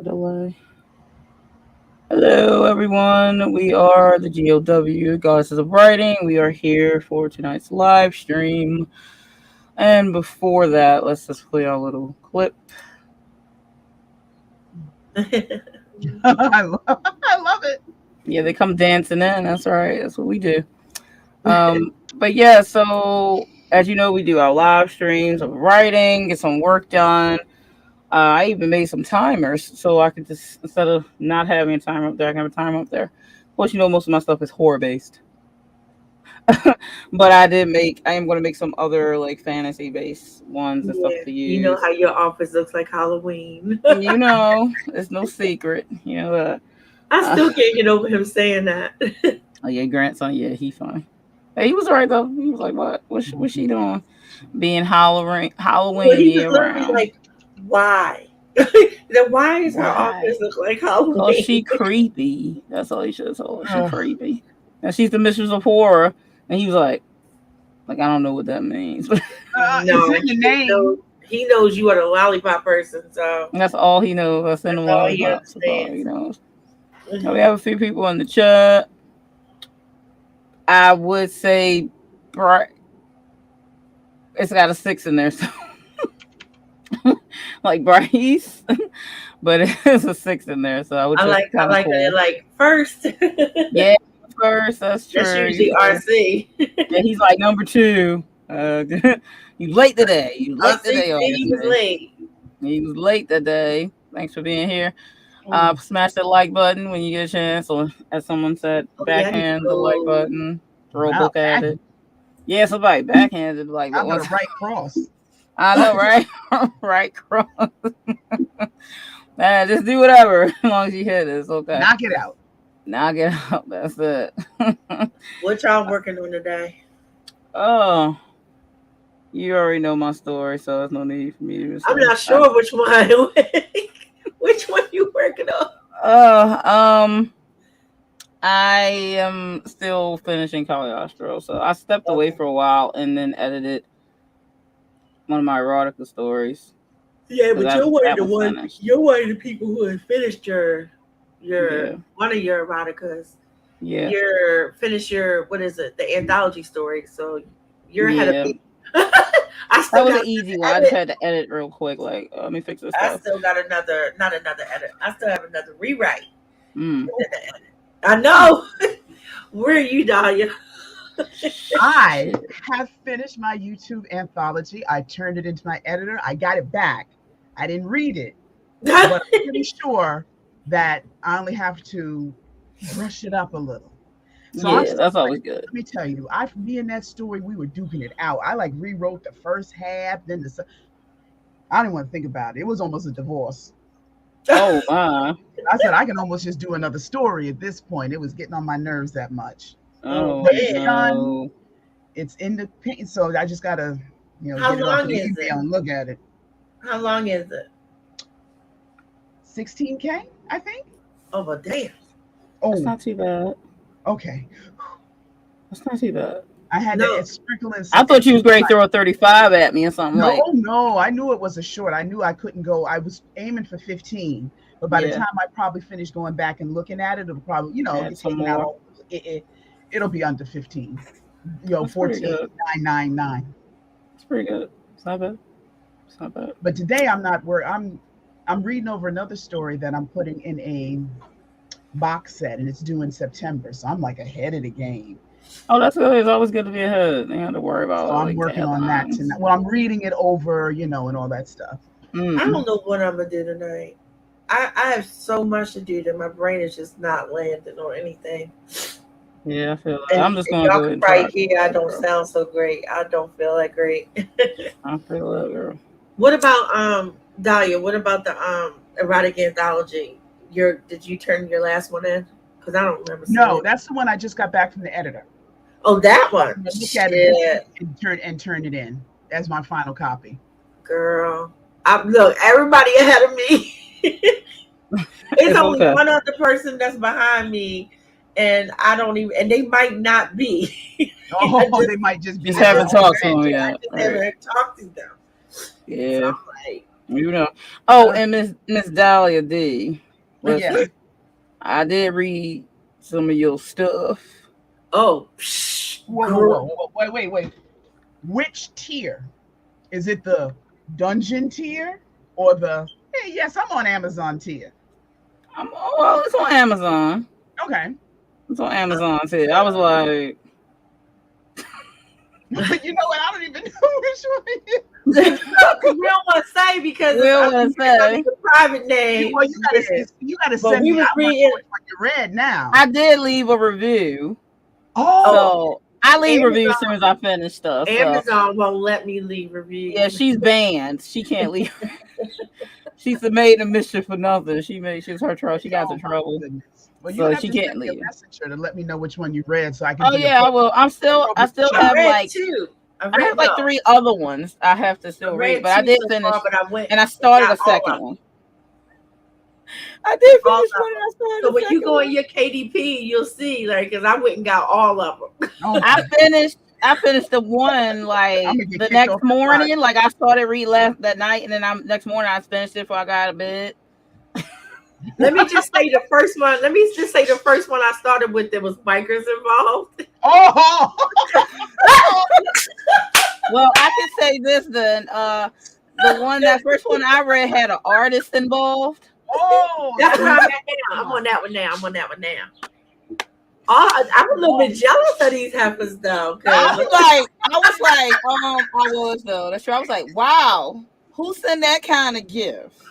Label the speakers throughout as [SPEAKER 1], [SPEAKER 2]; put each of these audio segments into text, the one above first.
[SPEAKER 1] delay. Hello, everyone. We are the G.O.W. Goddesses of Writing. We are here for tonight's live stream. And before that, let's just play a little clip.
[SPEAKER 2] I love it.
[SPEAKER 1] Yeah, they come dancing in. That's right. That's what we do. But yeah, so as you know, we do our live streams of writing, get some work done. I even made some timers so I could just, instead of not having a timer up there, I can have a timer up there. Of course, you know, most of my stuff is horror based. But I am going to make some other like fantasy based ones and stuff
[SPEAKER 3] Yeah,
[SPEAKER 1] to
[SPEAKER 3] you know
[SPEAKER 1] use.
[SPEAKER 3] how your office looks like Halloween.
[SPEAKER 1] You know, it's no secret. You know that.
[SPEAKER 3] I still can't get over him saying that.
[SPEAKER 1] Oh yeah, grandson. Yeah, he fine. Hey, he was alright though. He was like, "What? What's she doing? Being Halloween
[SPEAKER 3] Well, he was
[SPEAKER 1] year
[SPEAKER 3] literally
[SPEAKER 1] round?
[SPEAKER 3] like, why? Then why is our
[SPEAKER 1] Why?
[SPEAKER 3] office look like Halloween?
[SPEAKER 1] Cause she creepy. That's all he should have told her. She creepy. And she's the mistress of horror." And he was like I don't know what that means.
[SPEAKER 3] No,
[SPEAKER 2] It's in the name.
[SPEAKER 3] he knows you are the lollipop person, so
[SPEAKER 1] That's all he knows. I send him
[SPEAKER 3] that's all he
[SPEAKER 1] lollipops. That's all he
[SPEAKER 3] understands.
[SPEAKER 1] knows. So we have a few people in the chat. I would say, it's got a 6 in there, so like Bryce, but it's a 6 in there, so I would just
[SPEAKER 3] I like
[SPEAKER 1] cool.
[SPEAKER 3] it like first.
[SPEAKER 1] Yeah, first, that's true.
[SPEAKER 3] That's usually RC.
[SPEAKER 1] And he's like number 2. You late today. You late today.
[SPEAKER 3] He was late.
[SPEAKER 1] He was late today. Thanks for being here. Smash that like button when you get a chance, or as someone said, backhand the like button. Throw a book at it. Yeah, somebody backhanded the like button.
[SPEAKER 2] I'm gonna right cross.
[SPEAKER 1] I know, right? Right cross. Just do whatever as long as you hit it. It's okay.
[SPEAKER 2] Knock it out.
[SPEAKER 1] Knock it out. That's it.
[SPEAKER 3] What y'all working on today?
[SPEAKER 1] Oh, you already know my story, so there's no need for me to say.
[SPEAKER 3] I'm not sure which one. Which one you working on?
[SPEAKER 1] I am still finishing Caliostro, so I stepped away for a while and then edited one of my erotica stories.
[SPEAKER 3] Yeah, but you're one of the people who have finished your one of your eroticas.
[SPEAKER 1] Yeah.
[SPEAKER 3] You're finished your the anthology story. So you're ahead of me.
[SPEAKER 1] That was an easy one. I just had to edit real quick. Like, let me fix this stuff.
[SPEAKER 3] I still got not another edit. I still have another rewrite. I know. Where are you, Dahlia?
[SPEAKER 2] I have finished my YouTube anthology. I turned it into my editor. I got it back. I didn't read it, but I'm pretty sure that I only have to brush it up a little.
[SPEAKER 1] So yeah, that's always good.
[SPEAKER 2] Let me tell you, me and that story, we were duking it out. I like rewrote the first half, then I didn't want to think about it. It was almost a divorce.
[SPEAKER 1] Oh my!
[SPEAKER 2] I said I can almost just do another story at this point. It was getting on my nerves that much.
[SPEAKER 1] Oh
[SPEAKER 2] it's done. It's in the paint, so I just gotta,
[SPEAKER 3] How
[SPEAKER 2] get it
[SPEAKER 3] long
[SPEAKER 2] off the
[SPEAKER 3] is
[SPEAKER 2] email
[SPEAKER 3] it?
[SPEAKER 2] And look at it.
[SPEAKER 3] How long is it?
[SPEAKER 2] 16K, I think.
[SPEAKER 3] Oh, well, damn.
[SPEAKER 2] Oh,
[SPEAKER 1] that's not too bad.
[SPEAKER 2] Okay.
[SPEAKER 1] That's not too bad.
[SPEAKER 2] I had to sprinkle in.
[SPEAKER 1] I thought you was going to throw a 35 at me or something.
[SPEAKER 2] No, I knew it was a short. I knew I couldn't go. I was aiming for 15, but by the time I probably finished going back and looking at it, it'll probably, taking out. It'll be under 15. 14,999.
[SPEAKER 1] It's pretty good. It's not bad. It's not bad.
[SPEAKER 2] But today I'm reading over another story that I'm putting in a box set, and it's due in September. So I'm like ahead of the game.
[SPEAKER 1] Oh, that's good. It's always good to be ahead. You have to worry about.
[SPEAKER 2] So I'm working on that tonight. Well, I'm reading it over, and all that stuff.
[SPEAKER 3] I don't know what I'm gonna do tonight. I have so much to do that my brain is just not landing on anything.
[SPEAKER 1] Yeah, I feel like I'm just gonna do it.
[SPEAKER 3] Right here, I don't sound so great. I don't feel that great.
[SPEAKER 1] I feel that, girl.
[SPEAKER 3] What about Dahlia? What about the erotic anthology? Did you turn your last one in? Because I don't remember.
[SPEAKER 2] No, that's the one I just got back from the editor.
[SPEAKER 3] Oh, that one.
[SPEAKER 2] Look at it and turn it in as my final copy.
[SPEAKER 3] Girl, look, everybody ahead of me. It's only one other person that's behind me, and I don't even. And they might not be.
[SPEAKER 2] They might just be.
[SPEAKER 1] Just haven't talked to them yet.
[SPEAKER 3] I just haven't talked to them.
[SPEAKER 1] Yeah.
[SPEAKER 3] So I'm like,
[SPEAKER 1] You know. Oh, and Miss Daildah D.
[SPEAKER 2] Yeah.
[SPEAKER 1] Listen, I did read some of your stuff.
[SPEAKER 3] Oh,
[SPEAKER 2] Wait. Which tier? Is it the dungeon tier or the hey, yes, I'm on Amazon tier?
[SPEAKER 1] Well, it's on Amazon.
[SPEAKER 2] Okay.
[SPEAKER 1] It's on Amazon too. I was like,
[SPEAKER 2] But you know what? I don't even know which one it is.
[SPEAKER 3] we don't want to say because
[SPEAKER 1] we don't want to say.
[SPEAKER 3] The private name.
[SPEAKER 2] Well, you gotta send me. I want to know which one you read now.
[SPEAKER 1] I did leave a review.
[SPEAKER 2] Oh,
[SPEAKER 1] so I leave reviews as soon as I finish stuff.
[SPEAKER 3] Amazon won't let me leave reviews.
[SPEAKER 1] Yeah, she's banned. She can't leave. She's made a mischief for nothing. She's her trouble. She got in trouble.
[SPEAKER 2] Well,
[SPEAKER 1] so she can't leave.
[SPEAKER 2] A messenger to let me know which one you read, so I can.
[SPEAKER 1] Oh yeah, I will. I still have like
[SPEAKER 3] two.
[SPEAKER 1] I have like 3 other ones I have to still read, but I did finish. And I started a second one. I did finish one. I started.
[SPEAKER 3] So when you go in your KDP, you'll see, like, because I went and got all of them.
[SPEAKER 1] I finished the one like the next morning. Like I started read last that night, and then next morning I finished it before I got out of bed.
[SPEAKER 3] Let me just say the first one. I started with, there was bikers involved.
[SPEAKER 2] Oh.
[SPEAKER 1] Well, I can say this then. That first one I read had an artist involved.
[SPEAKER 2] Oh,
[SPEAKER 3] that's where I'm at now. I'm on that one now. Oh, I'm a little bit jealous of these heifers though.
[SPEAKER 1] I was though. That's true. I was like, wow, who sent that kind of gift?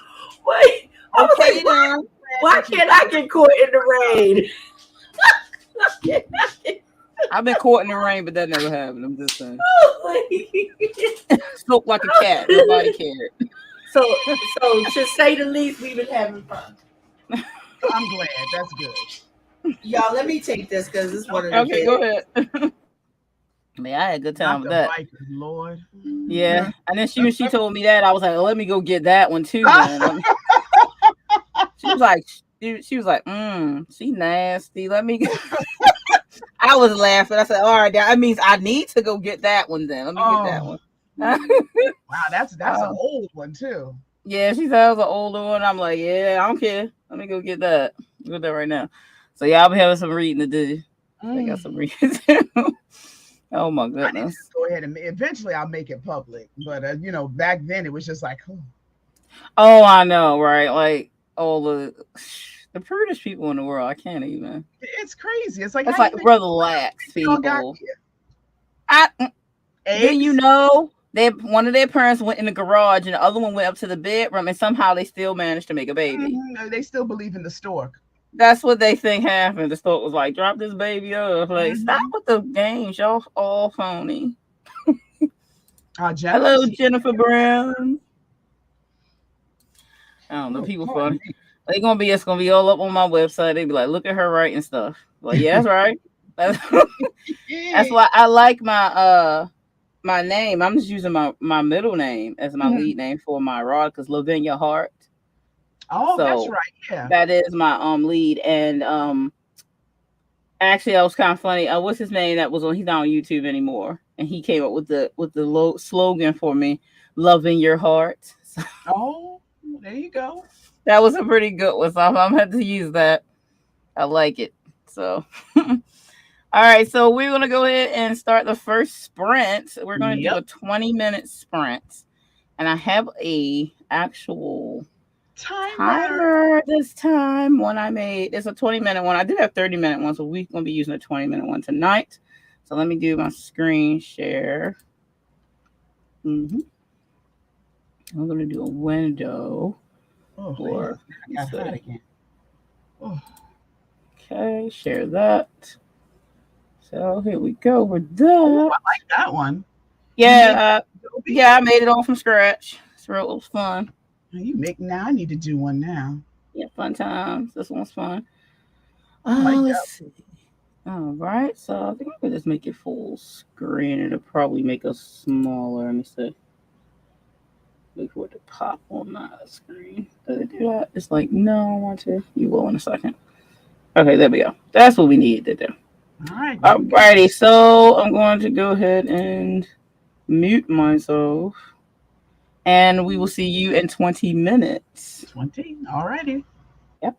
[SPEAKER 3] Wait.
[SPEAKER 1] Okay,
[SPEAKER 3] like, why can't I get caught in the rain?
[SPEAKER 2] I've been caught in the rain, but that never happened. I'm just saying. Soaked like a cat. Nobody cared.
[SPEAKER 3] So to say the least, we've been having fun.
[SPEAKER 2] I'm glad. That's good.
[SPEAKER 3] Y'all, let me take this because this one.
[SPEAKER 1] Okay, go ahead. Man, I had a good time with that.
[SPEAKER 2] Bikers, Lord.
[SPEAKER 1] Yeah, and then she told me that, I was like, well, let me go get that one too. Man. She was like, she nasty. Let me. I was laughing. I said, all right, that means I need to go get that one. Then let me get that one.
[SPEAKER 2] Wow, that's an old one too.
[SPEAKER 1] Yeah, she said it was an older one. I'm like, yeah, I don't care. Let me go get that. Get that right now. So yeah, I'll be having some reading to do. I got some reading to do. Oh my goodness.
[SPEAKER 2] Go ahead and eventually I'll make it public. But back then it was just like,
[SPEAKER 1] oh, I know, right? Like all the prettiest people in the world. I can't even.
[SPEAKER 2] It's crazy. It's like
[SPEAKER 1] relax, people. Then one of their parents went in the garage and the other one went up to the bedroom and somehow they still managed to make a baby.
[SPEAKER 2] Mm-hmm. They still believe in the stork.
[SPEAKER 1] That's what they think happened. The stork was like, drop this baby up. Like, stop with the games. Y'all all phony. Hello, Jennifer Brown. I don't know. People funny. It's gonna be all up on my website. They be like, look at her writing stuff. Like, yeah, that's right. That's why I like my my name. I'm just using my middle name as my lead name for my rod because Lavinia Hart.
[SPEAKER 2] Oh, so that's right. Yeah,
[SPEAKER 1] that is my lead. And actually, that was kind of funny. What's his name? He's not on YouTube anymore, and he came up with the slogan for me, "Loving Your Heart." So,
[SPEAKER 2] oh, there you go.
[SPEAKER 1] That was a pretty good one. So I'm gonna have to use that. I like it. So, all right. So we're gonna go ahead and start the first sprint. We're gonna do a 20-minute sprint, and I have a actual timer this time. One I made. It's a 20-minute one. I do have 30-minute ones, so we're gonna be using a 20-minute one tonight. So let me do my screen share. I'm gonna do a window. Okay, share that. So here we go with that.
[SPEAKER 2] Oh, I like that one.
[SPEAKER 1] Yeah, I made it all from scratch. It was fun.
[SPEAKER 2] I need to do one now.
[SPEAKER 1] Yeah, fun times. This one's fun. Let's see. All right, so I think I can just make it full screen. It'll probably make us smaller. Let me see. Look for it to pop on my screen. Does it do that? It's like, no, I want to. You will in a second. Okay, there we go. That's what we need to do.
[SPEAKER 2] All right.
[SPEAKER 1] Alrighty, so I'm going to go ahead and mute myself. And we will see you in 20 minutes.
[SPEAKER 2] 20. All righty.
[SPEAKER 1] Yep.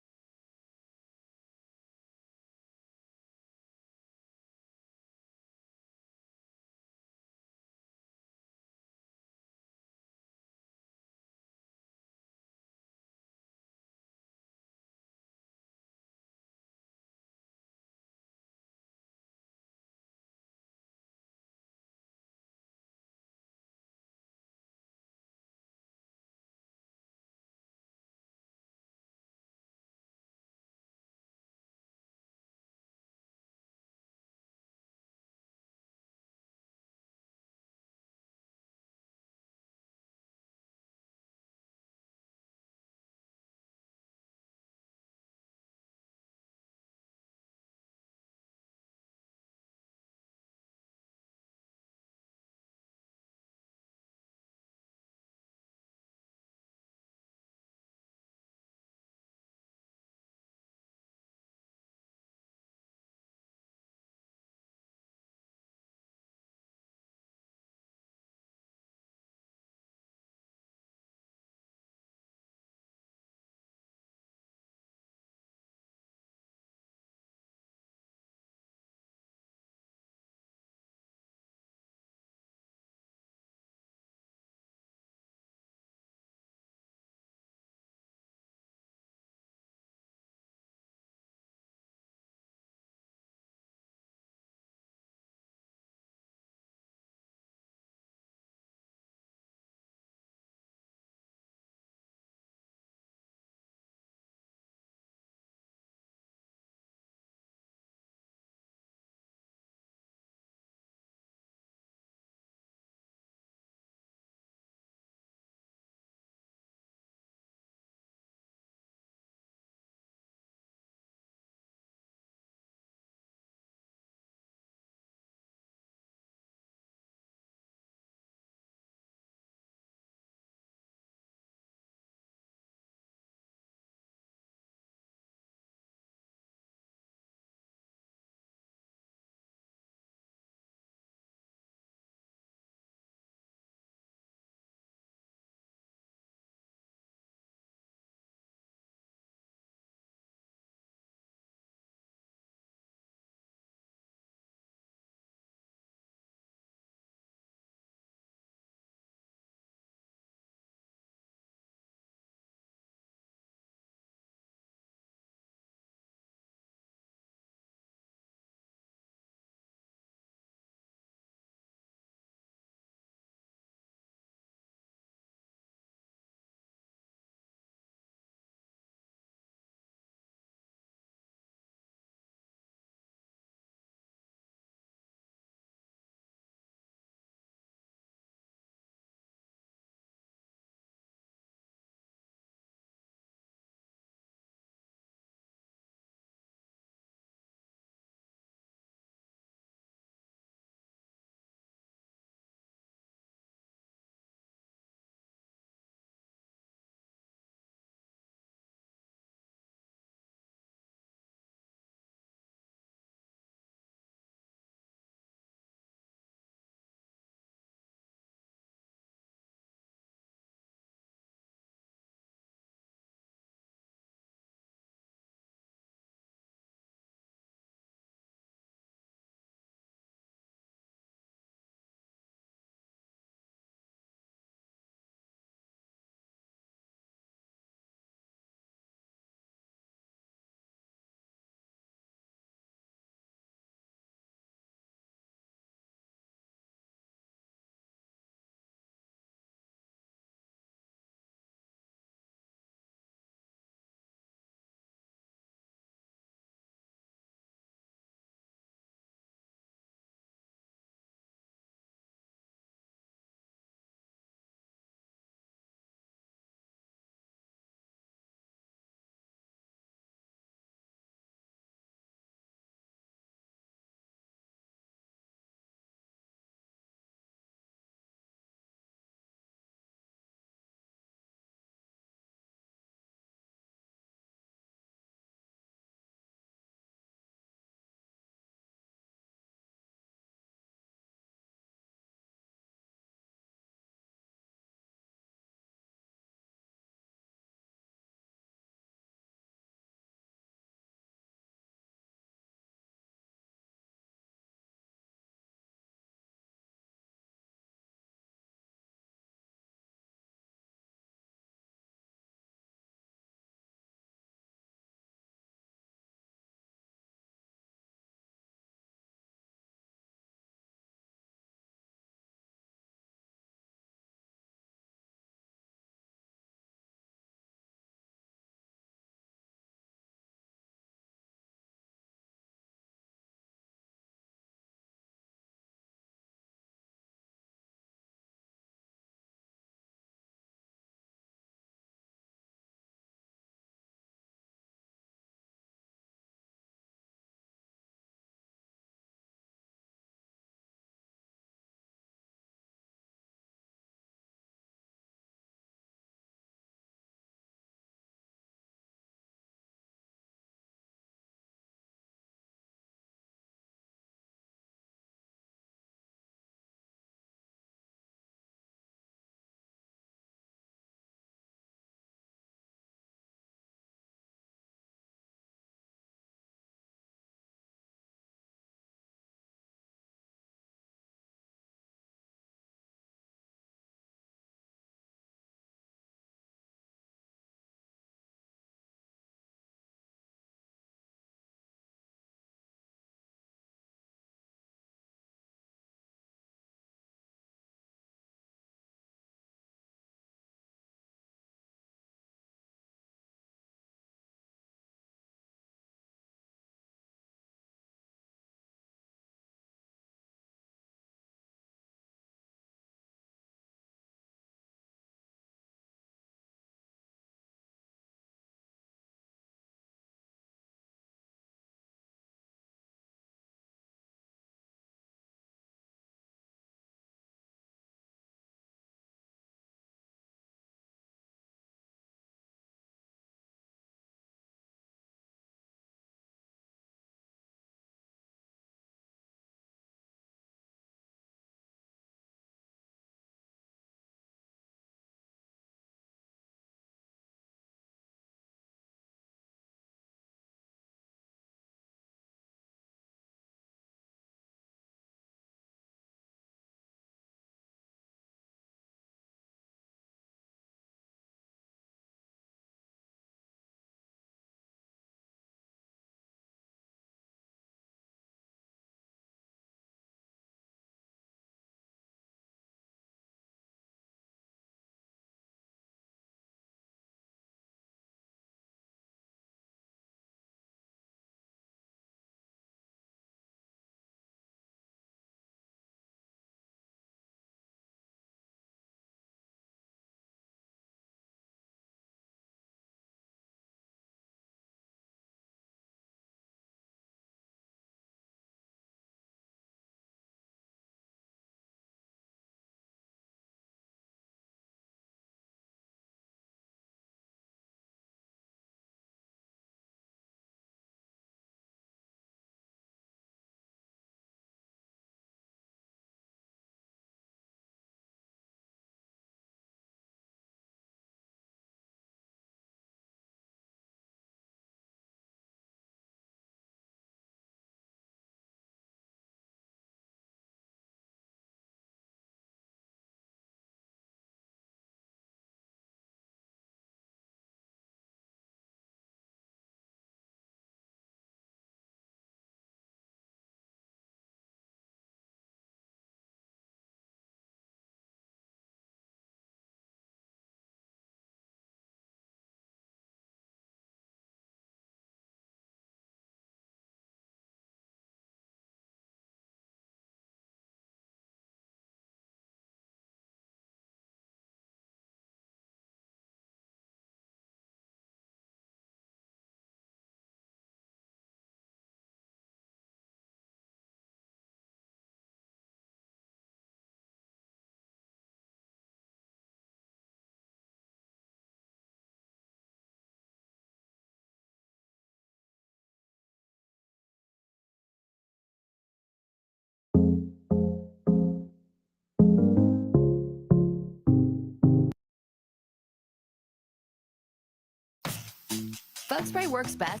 [SPEAKER 4] Bug spray works best.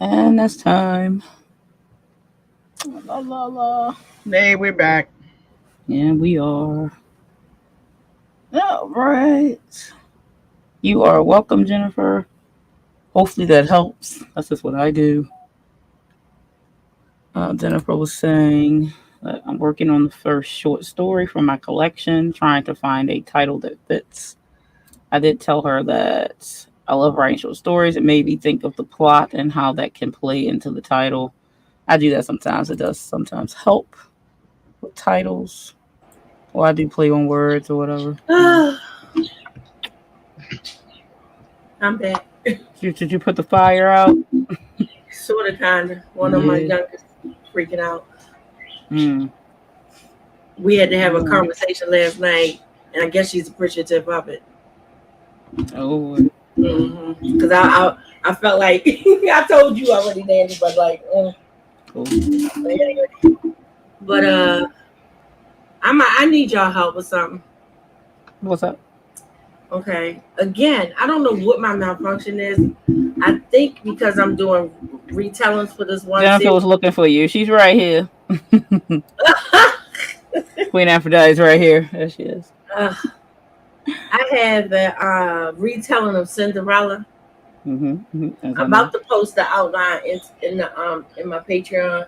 [SPEAKER 1] And that's time. La la la.
[SPEAKER 2] Hey, we're back.
[SPEAKER 1] Yeah, we are. All right. You are welcome, Jennifer. Hopefully that helps. That's just what I do. Jennifer was saying that I'm working on the first short story for my collection, trying to find a title that fits. I did tell her that I love writing short stories. It made me think of the plot and how that can play into the title. I do that sometimes. It does sometimes help with titles. Or I do play on words or whatever.
[SPEAKER 3] I'm back.
[SPEAKER 1] Did you put the fire out?
[SPEAKER 3] Sort of, kind of. One of my youngest freaking out. We had to have a conversation last night, and I guess she's appreciative of it.
[SPEAKER 1] Oh.
[SPEAKER 3] Because I felt like I told you already, Danny, but like,
[SPEAKER 1] Cool.
[SPEAKER 3] But I need y'all help with something.
[SPEAKER 1] What's up?
[SPEAKER 3] Okay. Again, I don't know what my malfunction is. I think because I'm doing retellings for this one.
[SPEAKER 1] Jennifer was looking for you. She's right here. Queen Aphrodite's right here. There she is.
[SPEAKER 3] I have a retelling of Cinderella. I'm about to post the outline in my Patreon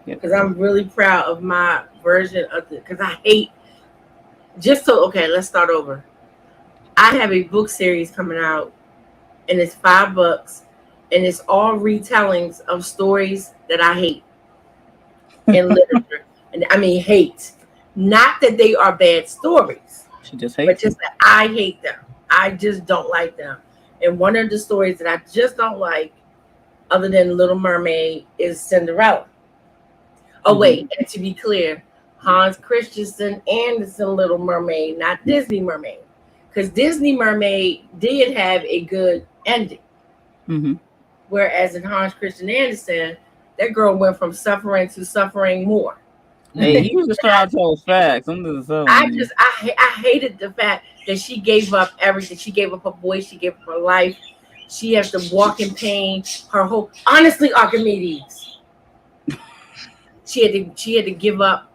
[SPEAKER 3] because I'm really proud of my version of it. Because I hate okay, let's start over. I have a book series coming out, and it's 5 books, and it's all retellings of stories that I hate in literature. And I mean hate. Not that they are bad stories.
[SPEAKER 1] She just hates
[SPEAKER 3] but just that I hate them. I just don't like them. And one of the stories that I just don't like, other than Little Mermaid, is Cinderella. Oh, wait, and to be clear, Hans Christensen Andersen Little Mermaid, not Disney Mermaid. Because Disney Mermaid did have a good ending. Whereas in Hans Christian Andersen, that girl went from suffering to suffering more.
[SPEAKER 1] Hey, he was just trying to tell facts.
[SPEAKER 3] I hated the fact that she gave up everything. She gave up her voice. She gave up her life. She has to walk in pain. Her whole, honestly, Archimedes. She had to give up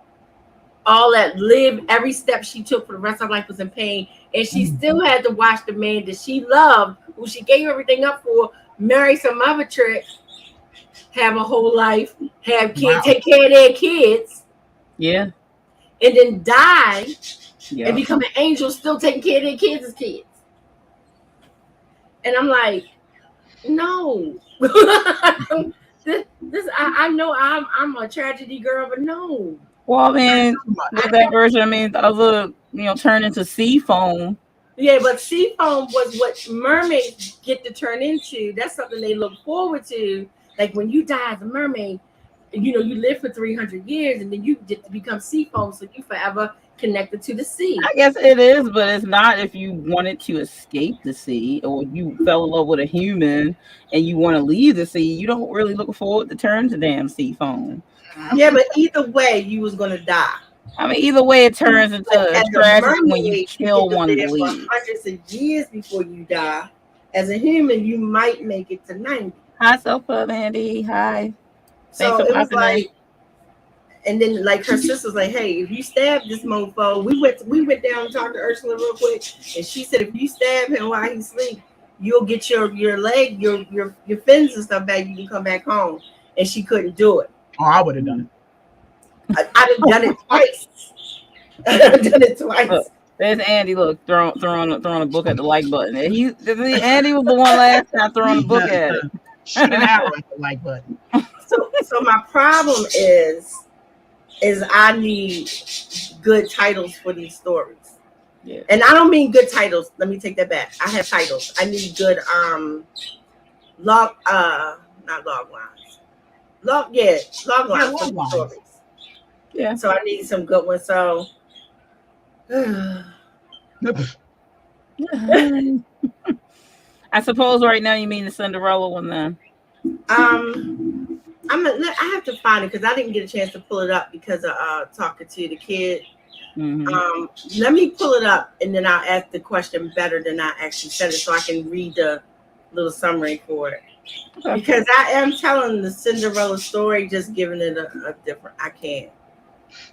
[SPEAKER 3] all that. Live every step she took for the rest of her life was in pain, and she still had to watch the man that she loved, who she gave everything up for, marry some other trick, have a whole life, have kids, take care of their kids.
[SPEAKER 1] Yeah.
[SPEAKER 3] And then die and become an angel still taking care of their kids as kids. And I'm like, no. I know I'm a tragedy girl, but no.
[SPEAKER 1] Well, I mean, with that version, I mean, the other, turn into sea foam.
[SPEAKER 3] Yeah, but sea foam was what mermaids get to turn into. That's something they look forward to. Like when you die as a mermaid, you live for 300 years and then you get to become sea foam, so you forever connected to the sea.
[SPEAKER 1] I guess it is, but it's not if you wanted to escape the sea or you fell in love with a human and you want to leave the sea. You don't really look forward to turn to damn sea foam.
[SPEAKER 3] Yeah, but either way, you was going to die.
[SPEAKER 1] I mean, either way, it turns into a tragedy when you kill one of the leads.
[SPEAKER 3] For hundreds of years before you die. As a human, you might make it to 90.
[SPEAKER 1] Hi, Sofa, Mandy. Hi.
[SPEAKER 3] So it was like, and then like her sister's like, hey, if you stab this mofo, we went down and talked to Ursula real quick, and she said if you stab him while he's asleep, you'll get your leg, your fins and stuff back. You can come back home. And she couldn't do it.
[SPEAKER 2] Oh, I would have done
[SPEAKER 3] it. I'd have done it twice. I've done it twice.
[SPEAKER 1] Look, there's Andy. Look, throwing a book at the like button. And Andy was the one last time throwing the book at it.
[SPEAKER 2] Shoot an arrow at the like button.
[SPEAKER 3] So my problem is I need good titles for these stories.
[SPEAKER 1] Yeah.
[SPEAKER 3] And I don't mean good titles. Let me take that back. I have titles. I need good not log lines. Log lines for the stories.
[SPEAKER 1] Yeah.
[SPEAKER 3] So I need some good ones. So
[SPEAKER 1] I suppose right now you mean the Cinderella one then.
[SPEAKER 3] I have to find it because I didn't get a chance to pull it up because of talking to the kid.
[SPEAKER 1] Mm-hmm.
[SPEAKER 3] Let me pull it up and then I'll ask the question better than I actually said it so I can read the little summary for it. Okay. Because I am telling the Cinderella story, just giving it a different. I can't.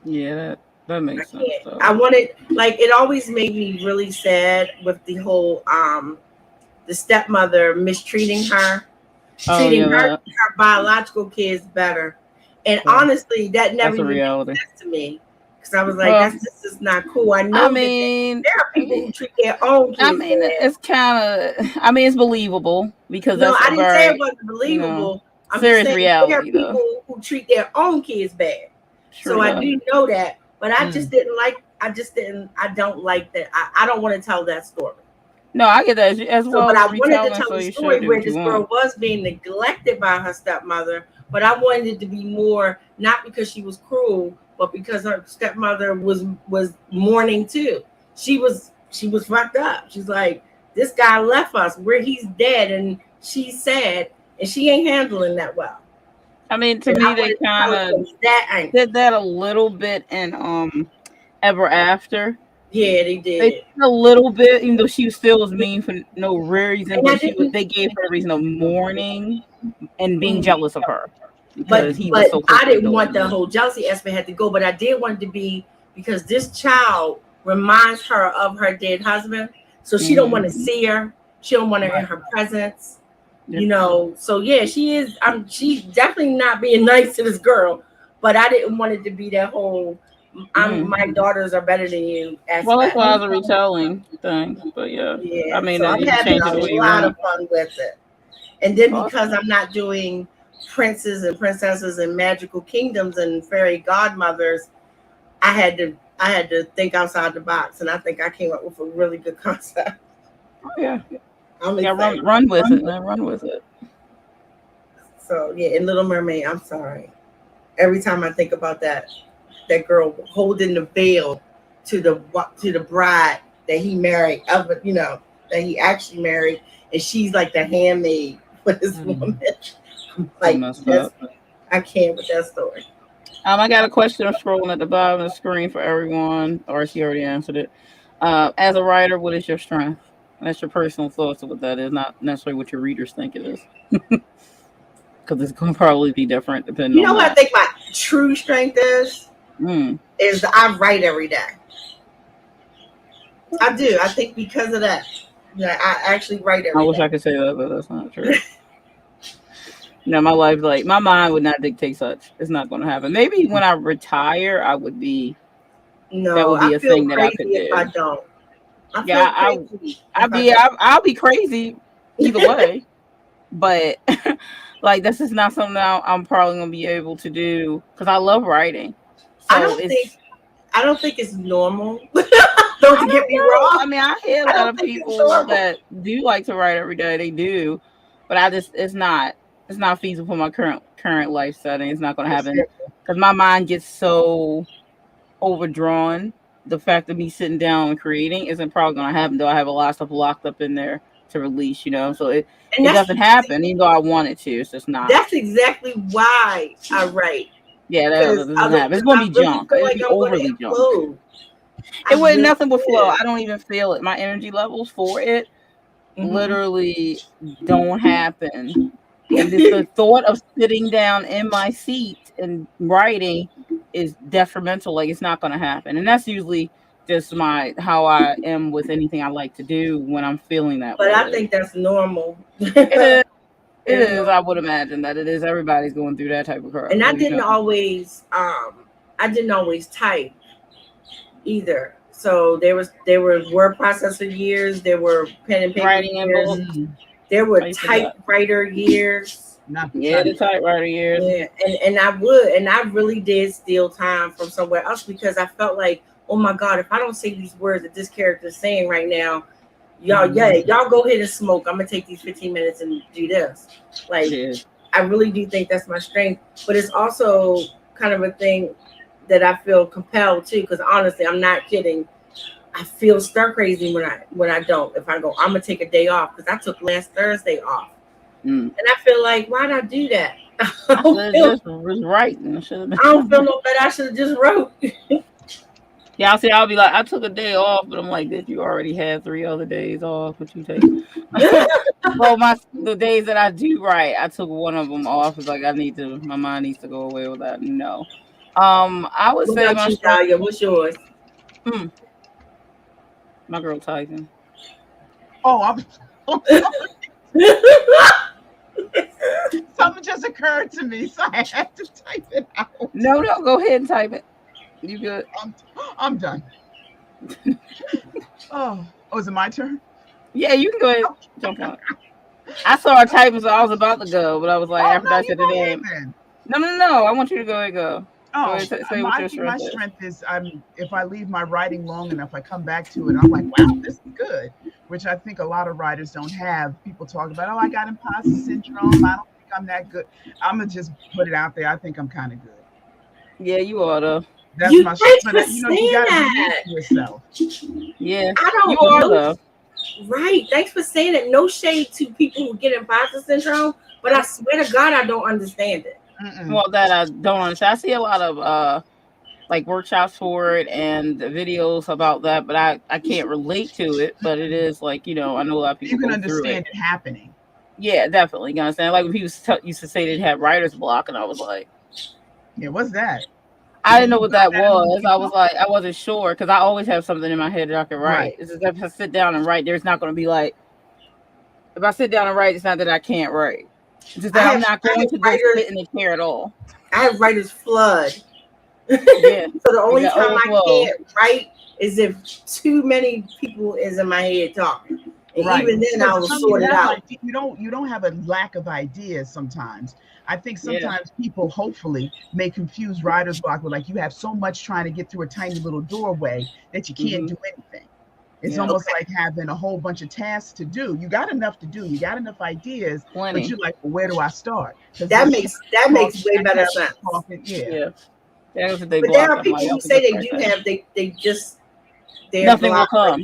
[SPEAKER 1] Yeah, that makes sense. So.
[SPEAKER 3] I wanted, like, it always made me really sad with the whole the stepmother mistreating her, treating her biological kids better. And honestly, that never even made sense to me. Because I was like, that's just not cool. I know there are people who treat their own kids.
[SPEAKER 1] I mean, it's kind of, it's believable because
[SPEAKER 3] no, I didn't say it wasn't believable. I'm
[SPEAKER 1] serious
[SPEAKER 3] just saying
[SPEAKER 1] reality,
[SPEAKER 3] there are people who treat their own kids bad.
[SPEAKER 1] Sure,
[SPEAKER 3] so I do know that, but I just didn't like. I don't like that. I don't want to tell that story.
[SPEAKER 1] No, I get that as well.
[SPEAKER 3] But I wanted to tell the story where this girl was being neglected by her stepmother. But I wanted it to be more, not because she was cruel, but because her stepmother was mourning too. She was fucked up. She's like, this guy left us where he's dead, and she's sad, and she ain't handling that well.
[SPEAKER 1] I mean, to me, they kind of did that a little bit in Ever After.
[SPEAKER 3] Yeah, they did.
[SPEAKER 1] They did a little bit, even though she still was mean for no reason. But they gave her a reason of mourning and being jealous of her.
[SPEAKER 3] But I didn't want the whole jealousy aspect had to go. But I did want it to be because this child reminds her of her dead husband, so she don't want to see her. She don't want her in her presence. You know, so yeah, she is. She's definitely not being nice to this girl. But I didn't want it to be that whole. My daughters are better than you.
[SPEAKER 1] Well, that's why I was a retelling thing. But yeah. I mean,
[SPEAKER 3] so I'm having a lot of fun with it. And then because I'm not doing princes and princesses and magical kingdoms and fairy godmothers, I had to think outside the box, and I think I came up with a really good concept.
[SPEAKER 1] Oh yeah. Run with it, man. Run with it.
[SPEAKER 3] So yeah, in Little Mermaid, I'm sorry. Every time I think about that girl holding the veil to the bride that he married, that he actually married, and she's like the handmaid for this woman. Like I can't with that story.
[SPEAKER 1] I got a question scrolling at the bottom of the screen for everyone, or she already answered it. As a writer, what is your strength? That's your personal thoughts of what that is, not necessarily what your readers think it is. Because it's going to probably be different depending on.
[SPEAKER 3] You know what I think my true strength is? Is I write every day. I do. I think because of that. Yeah, I actually write every day.
[SPEAKER 1] I wish I could say that, but that's not true. My life, like, my mind would not dictate such. It's not going to happen. Maybe when I retire, I would be.
[SPEAKER 3] No,
[SPEAKER 1] that would be a thing that I could do.
[SPEAKER 3] If I don't.
[SPEAKER 1] I'll be crazy either way. But like, this is not something that I'm probably going to be able to do because I love writing. So
[SPEAKER 3] I don't think it's normal. Don't get me wrong.
[SPEAKER 1] I mean, I hear a lot of people that do like to write every day. They do, but it's not feasible for my current life setting. It's not going to happen because my mind gets so overdrawn. The fact of me sitting down and creating isn't probably going to happen. Though I have a lot of stuff locked up in there to release, so it doesn't happen. Even though I want it to, it's just not.
[SPEAKER 3] That's exactly why I write.
[SPEAKER 1] Yeah, that doesn't happen. It's going to be junk. It'll be overly junk. Nothing would flow. I don't even feel it. My energy levels for it literally don't happen. And the thought of sitting down in my seat and writing is detrimental. Like, it's not going to happen. And that's usually just how I am with anything I like to do when I'm feeling that way.
[SPEAKER 3] But I think that's normal.
[SPEAKER 1] It is. I would imagine that it is. Everybody's going through that type of crap.
[SPEAKER 3] And I didn't always type either. So there were word processor years. There were pen and paper
[SPEAKER 1] writing
[SPEAKER 3] years. There were typewriter years.
[SPEAKER 1] The typewriter years.
[SPEAKER 3] Yeah, and I really did steal time from somewhere else because I felt like, oh my God, if I don't say these words that this character is saying right now, y'all go ahead and smoke. I'm gonna take these 15 minutes and do this. Like, I really do think that's my strength, but it's also kind of a thing that I feel compelled to, because honestly, I'm not kidding. I feel stir crazy when I don't. If I go, I'm gonna take a day off because I took last Thursday off, and I feel like why did I do that? I
[SPEAKER 1] was writing.
[SPEAKER 3] I don't feel no better. I should have just wrote.
[SPEAKER 1] Yeah, I'll be like, I took a day off, but I'm like, did you already have 3 other days off? What you take? Well, the days that I do write, I took one of them off. It's like my mind needs to go away with that. No, I would say my
[SPEAKER 3] Daildah, what's yours?
[SPEAKER 1] My girl Tyson.
[SPEAKER 2] Oh, something just occurred to me, so I had to type it out.
[SPEAKER 1] No, go ahead and type it. You good?
[SPEAKER 2] I'm done. Oh, is it my turn?
[SPEAKER 1] Yeah, you can go ahead. Jump on. I saw her typing, so I was about to go, but I was like, after I said the name. No. I want you to go ahead and go.
[SPEAKER 2] Oh, my strength is if I leave my writing long enough, I come back to it. And I'm like, wow, this is good, which I think a lot of writers don't have. People talk about, I got imposter syndrome. I don't think I'm that good. I'm gonna just put it out there. I think I'm kind of good.
[SPEAKER 1] Yeah, you ought to.
[SPEAKER 2] That's my strength. But you gotta believe yourself.
[SPEAKER 1] Yeah,
[SPEAKER 3] I don't
[SPEAKER 1] you ought to.
[SPEAKER 3] Right. Thanks for saying it. No shade to people who get imposter syndrome, but I swear to God, I don't understand it.
[SPEAKER 1] Well, that I don't understand. I see a lot of like workshops for it and videos about that, but I can't relate to it. But it is like, I know a lot of people.
[SPEAKER 2] You can understand it happening.
[SPEAKER 1] Yeah, definitely. You understand? Like when people used to say they'd have writer's block, and I was like,
[SPEAKER 2] yeah, what's that?
[SPEAKER 1] I didn't know what that was. I was like, I wasn't sure because I always have something in my head that I can write. Right. It's just if I sit down and write, there's not going to be like, if I sit down and write, it's not that I can't write. It's just that I'm not going to just sit in the chair at all.
[SPEAKER 3] I have writer's flood.
[SPEAKER 1] Yeah.
[SPEAKER 3] So the only time I can't write is if too many people is in my head talking. And even then I will sort it out.
[SPEAKER 2] You don't have a lack of ideas sometimes. I think sometimes people hopefully may confuse writer's block with like you have so much trying to get through a tiny little doorway that you can't do anything. It's almost like having a whole bunch of tasks to do. You got enough to do. You got enough ideas, but you're like, well, where do I start?
[SPEAKER 3] That makes way better sense.
[SPEAKER 1] Yeah.
[SPEAKER 3] But there are people who say they do have they just
[SPEAKER 1] nothing will come.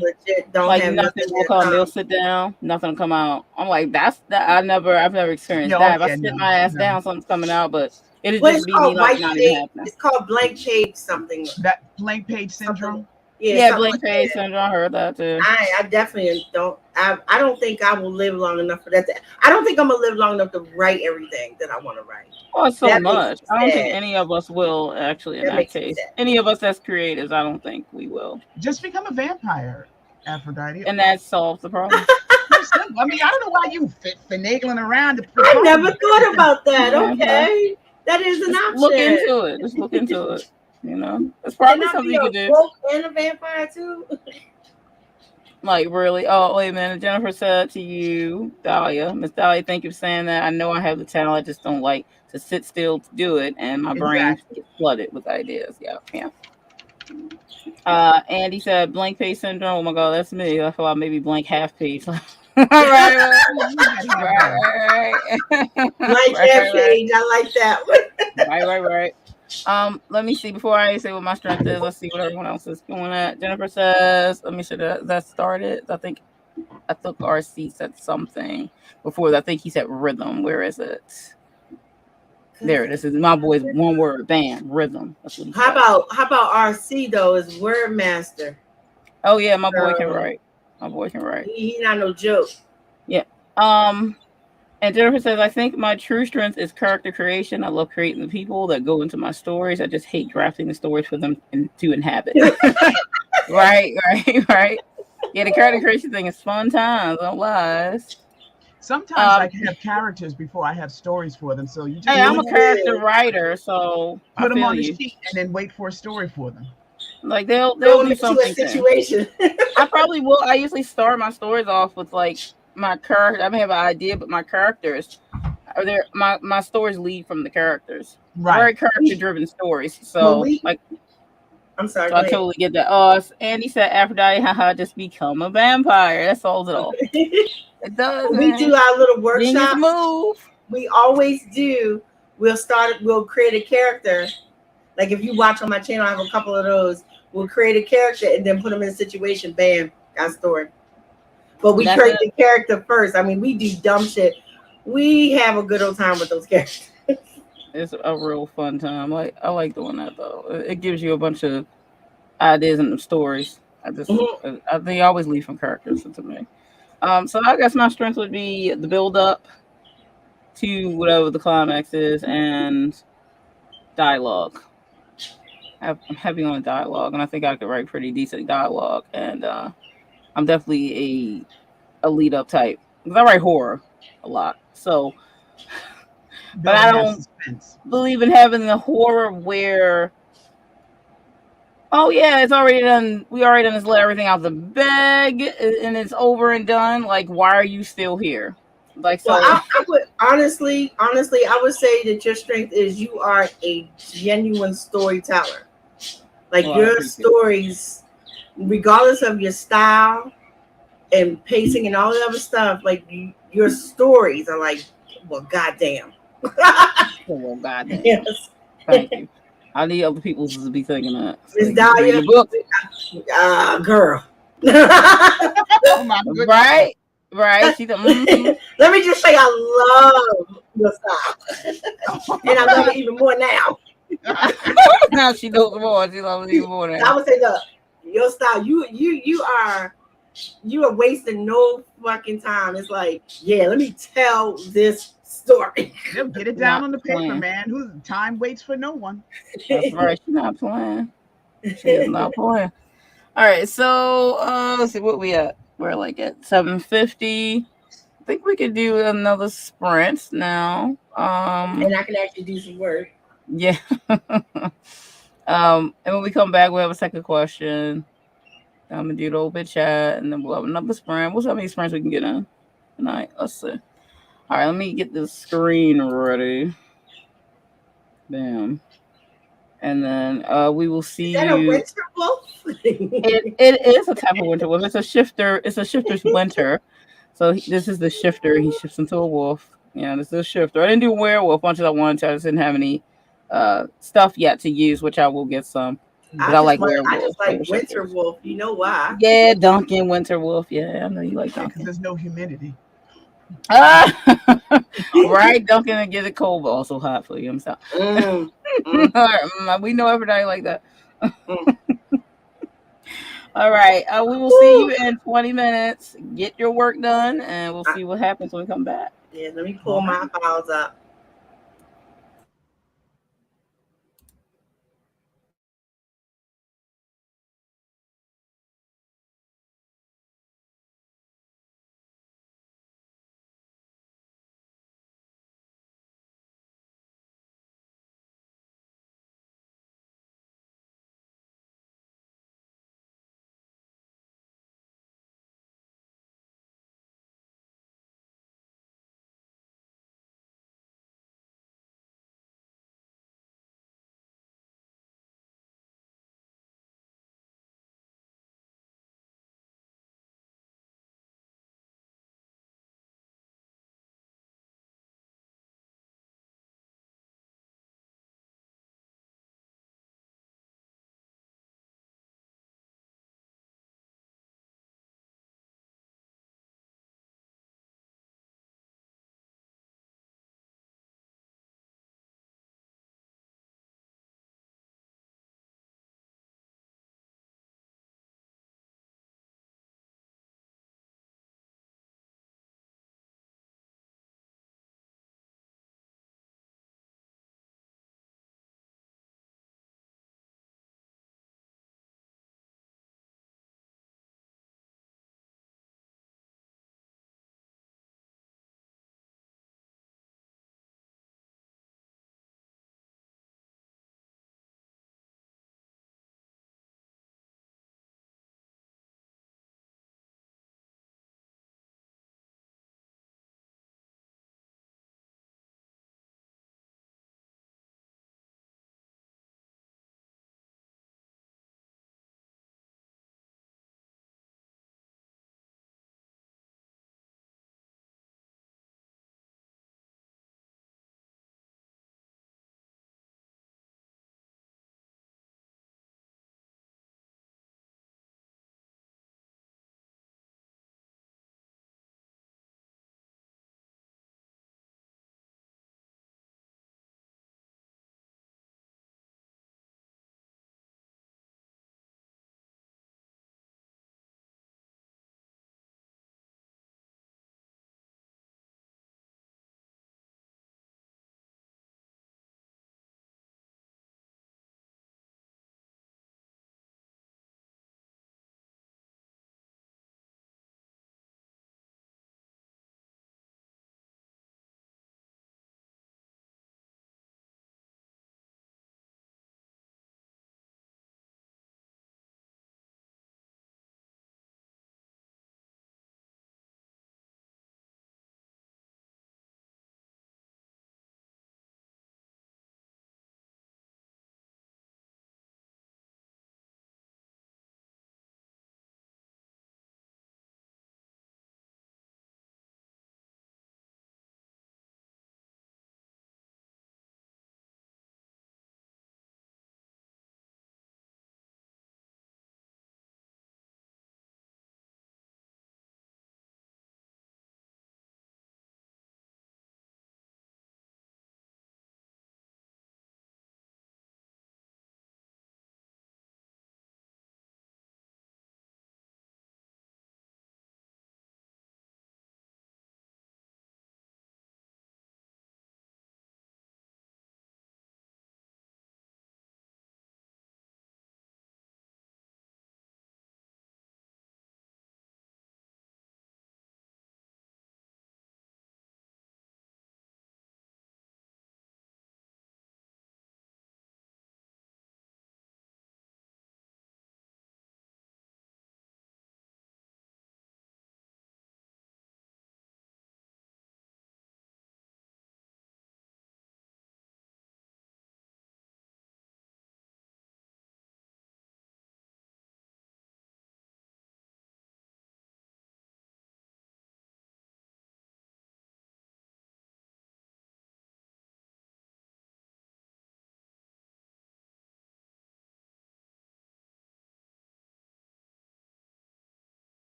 [SPEAKER 3] Like
[SPEAKER 1] nothing will come. They'll sit down, nothing will come out. I'm like, I've never experienced that. If I sit my ass down, something's coming out, but it'll just be me like not even happening.
[SPEAKER 3] It's called blank page something.
[SPEAKER 2] That blank page syndrome.
[SPEAKER 1] Yeah, blank page syndrome. I heard that too.
[SPEAKER 3] I definitely don't. I don't think I will live long enough for that. I don't think I'm gonna live long enough to write everything that I want to write.
[SPEAKER 1] Oh, so much. I don't think any of us will actually in that case. Any of us that's creatives, I don't think we will.
[SPEAKER 2] Just become a vampire, Aphrodite.
[SPEAKER 1] And that solves the problem.
[SPEAKER 2] I mean, I don't know why you finagling around.
[SPEAKER 3] I never thought about that. Okay. That is an option.
[SPEAKER 1] Look into it. Just look into it. It's probably something you could do.
[SPEAKER 3] And a vampire too.
[SPEAKER 1] Like really? Oh wait a minute. Jennifer said to you, Dahlia, Miss Dahlia, thank you for saying that. I know I have the talent. I just don't like to sit still to do it, and my brain gets flooded with ideas. Yeah. Andy said blank page syndrome. Oh my god, that's me. I thought maybe blank half page. right.
[SPEAKER 3] Blank half page. I like that one.
[SPEAKER 1] Right. Let me see before I say what my strength is. Let's see what everyone else is going at. Jennifer says, let me see that started. I think I took RC said something before. I think he said rhythm. Where is it? There it is. It's my boy's one word. Bam, rhythm. That's what he
[SPEAKER 3] said. How about RC though? Is word master.
[SPEAKER 1] Oh yeah, my boy can write.
[SPEAKER 3] He's not no joke.
[SPEAKER 1] Yeah. And Jennifer says, I think my true strength is character creation. I love creating the people that go into my stories. I just hate drafting the stories for them to inhabit. Right. Yeah, the character creation thing is fun times. Don't lie.
[SPEAKER 2] Sometimes I can have characters before I have stories for them. So you just
[SPEAKER 1] I'm a character writer, so
[SPEAKER 2] put them on the sheet and then wait for a story for them.
[SPEAKER 1] Like they'll do something.
[SPEAKER 3] Situation.
[SPEAKER 1] I probably will. I usually start my stories off with like my character. I may have an idea, but my characters are there. My stories lead from the characters.
[SPEAKER 2] Right.
[SPEAKER 1] Very character driven stories. So
[SPEAKER 3] I'm sorry.
[SPEAKER 1] So I totally get that. Andy said Aphrodite, haha, just become a vampire. That solves it all. It does.
[SPEAKER 3] We do our little workshops.
[SPEAKER 1] Move.
[SPEAKER 3] We always do. We'll create a character. Like if you watch on my channel, I have a couple of those. we'll create a character and then put them in a situation. Bam, got a story. But we
[SPEAKER 1] That's
[SPEAKER 3] create
[SPEAKER 1] it.
[SPEAKER 3] the character first. I mean, we do dumb shit. We have a good old time with those characters.
[SPEAKER 1] It's a real fun time. I like doing that though. It gives you a bunch of ideas and stories. I think I always leave from characters to me. So I guess my strength would be the build up to whatever the climax is and dialogue. I'm heavy on dialogue, and I think I could write pretty decent dialogue. And I'm definitely a lead up type because I write horror a lot. So, but I
[SPEAKER 2] Building that
[SPEAKER 1] don't
[SPEAKER 2] suspense.
[SPEAKER 1] believe in having the horror where, oh yeah, it's already done. We already done this. Let everything out the bag, and it's over and done. Like, why are you still here? Like, so.
[SPEAKER 3] Well, I would honestly, I would say that your strength is you are a genuine storyteller. Like your stories, regardless of your style and pacing and all the other stuff, like your stories are like, well, goddamn.
[SPEAKER 1] Well, goddamn.
[SPEAKER 3] Yes.
[SPEAKER 1] Thank you. I need other people to be thinking that. So
[SPEAKER 3] Miss Dahlia,
[SPEAKER 1] book.
[SPEAKER 3] Girl.
[SPEAKER 2] Oh my goodness.
[SPEAKER 1] Right. She
[SPEAKER 3] Let me just say, I love your style, and I love it even more now.
[SPEAKER 1] now she knows more. She loves it even more now.
[SPEAKER 3] I would say, look, your style, you are wasting no fucking time. It's like, yeah, let me tell this story.
[SPEAKER 2] They'll get it down on the paper, man. Whose time waits for no one.
[SPEAKER 1] That's right. She's not playing. She is not playing. All right, so let's see what we at. We're like at 7:50. I think we could do another sprint now.
[SPEAKER 3] And I can actually do some work.
[SPEAKER 1] Yeah. And when we come back, we'll have a second question. I'm gonna do the old bit chat, and then we'll have another sprint. We'll see how many sprints we can get in tonight. Let's see. All right, let me get the screen ready. Bam. And then we will see.
[SPEAKER 3] Is that a winter wolf?
[SPEAKER 1] it is a type of winter wolf. It's a shifter. It's a shifter's winter. So this is the shifter. He shifts into a wolf. Yeah, this is a shifter. I didn't do werewolf much as I wanted to. I just didn't have any stuff yet to use, which I will get some. I like werewolf.
[SPEAKER 3] I just like winter wolf. You know why?
[SPEAKER 1] Yeah, Duncan winter wolf. Yeah, I know you like Duncan.
[SPEAKER 2] Because there's no humidity.
[SPEAKER 1] Right, Duncan, and get it cold, but also hot for you. I'm sorry. We know everybody like that. All right. We will see you in 20 minutes. Get your work done, and we'll see what happens when we come back.
[SPEAKER 3] Yeah, let me pull my files up.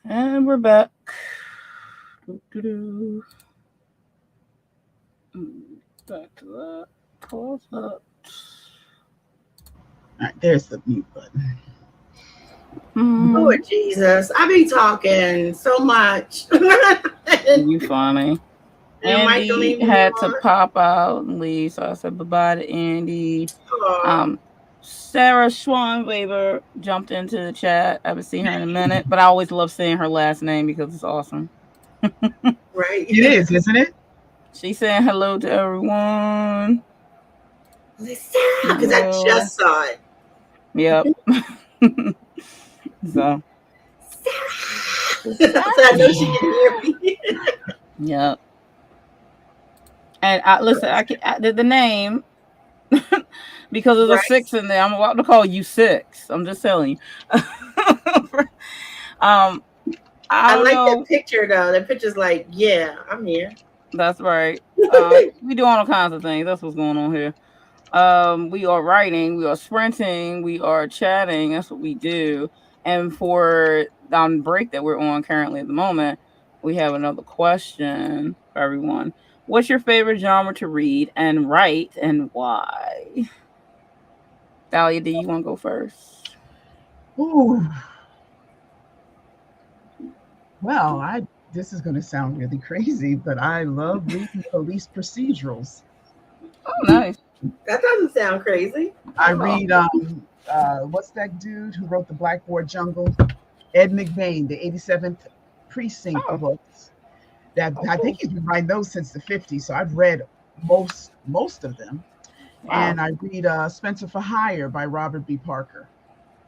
[SPEAKER 1] And we're back. Back to that. Pause that.
[SPEAKER 2] All right, there's the mute button.
[SPEAKER 3] Lord Jesus, I be talking so much.
[SPEAKER 1] You funny.
[SPEAKER 3] And
[SPEAKER 1] Andy had to pop out and leave, so I said bye-bye to Andy. Sarah Schwanweber jumped into the chat. I haven't seen her in a minute, but I always love seeing her last name because it's awesome.
[SPEAKER 3] Right.
[SPEAKER 2] It is, isn't it?
[SPEAKER 1] She's saying hello to everyone.
[SPEAKER 3] Sarah, because I just saw it.
[SPEAKER 1] Yep. So.
[SPEAKER 3] Sarah. I know she can hear me.
[SPEAKER 1] Yep. And listen, I did the name because of the 6 in there. I'm about to call you 6. I'm just telling you. I like
[SPEAKER 3] that picture though. That picture's like, yeah, I'm here.
[SPEAKER 1] That's right. We do all kinds of things. That's what's going on here. We are writing, we are sprinting, we are chatting. That's what we do. And for the break that we're on currently at the moment, we have another question for everyone. What's your favorite genre to read and write, and why? Daildah, do you want to go first?
[SPEAKER 2] Ooh. Well, this is going to sound really crazy, but I love reading police procedurals.
[SPEAKER 1] Oh, nice.
[SPEAKER 3] That doesn't sound crazy.
[SPEAKER 2] I read what's that dude who wrote the Blackboard Jungle? Ed McBain, the 87th Precinct books. I think he's been writing those since the 50s. So I've read most of them. Wow. And I read Spencer for Hire by Robert B. Parker.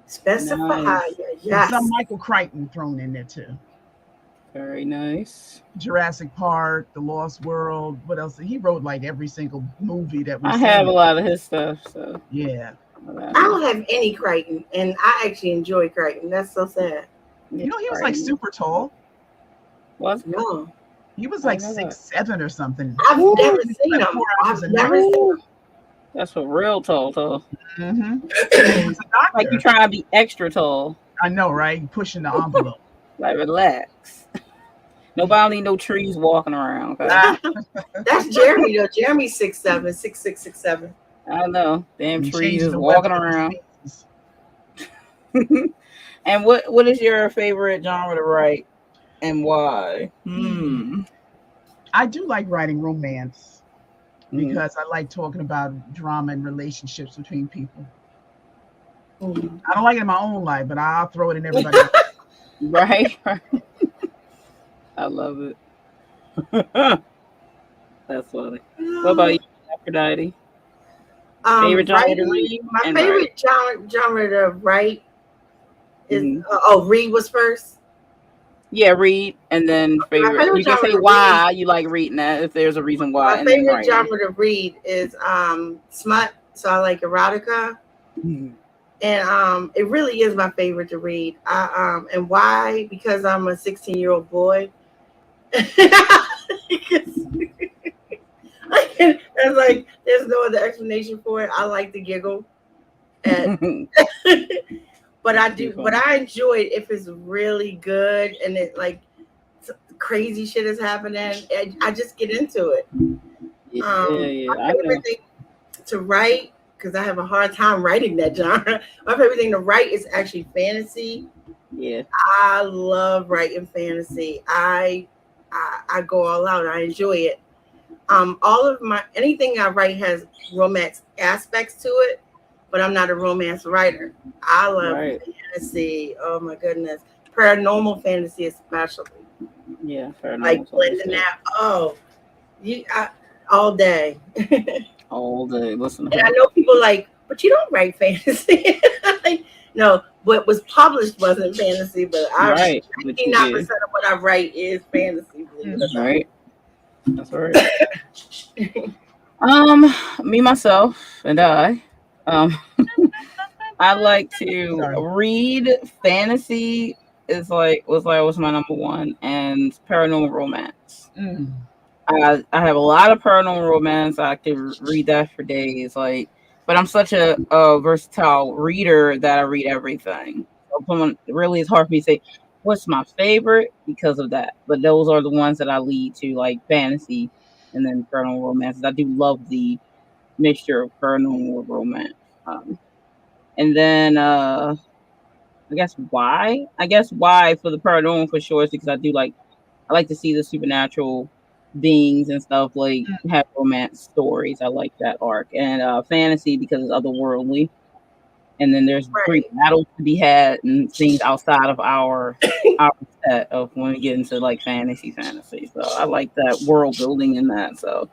[SPEAKER 3] Spencer for Hire, yes.
[SPEAKER 2] And some Michael Crichton thrown in there too.
[SPEAKER 1] Very nice.
[SPEAKER 2] Jurassic Park, The Lost World. What else? He wrote like every single movie that we.
[SPEAKER 1] I have a lot of his stuff, so
[SPEAKER 2] yeah.
[SPEAKER 3] I don't have any Crichton, and I actually enjoy Crichton. That's so sad.
[SPEAKER 2] You know, he was like super tall.
[SPEAKER 1] Was
[SPEAKER 3] no.
[SPEAKER 2] He was like 6'7" or something.
[SPEAKER 3] I've never seen him. I've never seen him.
[SPEAKER 1] That's what real tall.
[SPEAKER 2] Mm-hmm.
[SPEAKER 1] Like you trying to be extra tall.
[SPEAKER 2] I know, right? Pushing the envelope.
[SPEAKER 1] Like relax. Nobody need no trees walking around. Okay?
[SPEAKER 3] That's Jeremy though. Jeremy's 6'7", 6'6", 6'7".
[SPEAKER 1] I know. Damn trees is walking around. And what is your favorite genre to write and why?
[SPEAKER 2] I do like writing romance because I like talking about drama and relationships between people. I don't like it in my own life, but I'll throw it in everybody else.
[SPEAKER 1] Right. I love it. That's funny. What about you, Aphrodite? Favorite genre to read?
[SPEAKER 3] My favorite genre to write is read was first.
[SPEAKER 1] Yeah, read and then favorite. You can say why you like reading that if there's a reason why.
[SPEAKER 3] My favorite genre to read is smut. So I like erotica. And it really is my favorite to read. And why? Because I'm a 16-year-old boy. It's like there's no other explanation for it. I like to giggle, but I do. But I enjoy it if it's really good and it like crazy shit is happening. I just get into it. My favorite thing to write, because I have a hard time writing that genre. My favorite thing to write is actually fantasy.
[SPEAKER 1] Yeah,
[SPEAKER 3] I love writing fantasy. I go all out. I enjoy it. All of anything I write has romance aspects to it, but I'm not a romance writer. I love fantasy. Oh my goodness, paranormal fantasy especially.
[SPEAKER 1] Yeah, paranormal.
[SPEAKER 3] Like blending that. All day.
[SPEAKER 1] All day. Listen.
[SPEAKER 3] And I know people like, but you don't write fantasy. Like, no, what was published wasn't fantasy, but 99% of what I write is fantasy.
[SPEAKER 1] Right. That's right. Me, myself, and I like to read fantasy. Was my number one, and paranormal romance. I have a lot of paranormal romance. I could read that for days. But I'm such a versatile reader that I read everything. So really, it's hard for me to say what's my favorite because of that. But those are the ones that I lead to, like fantasy and then paranormal romances. I do love the mixture of paranormal romance. And then I guess why? I guess why for the paranormal for sure is because I like to see the supernatural beings and stuff, like have romance stories. I like that arc. And fantasy because it's otherworldly. And then there's great battles to be had and things outside of our set of when we get into like fantasy. So I like that world building in that. So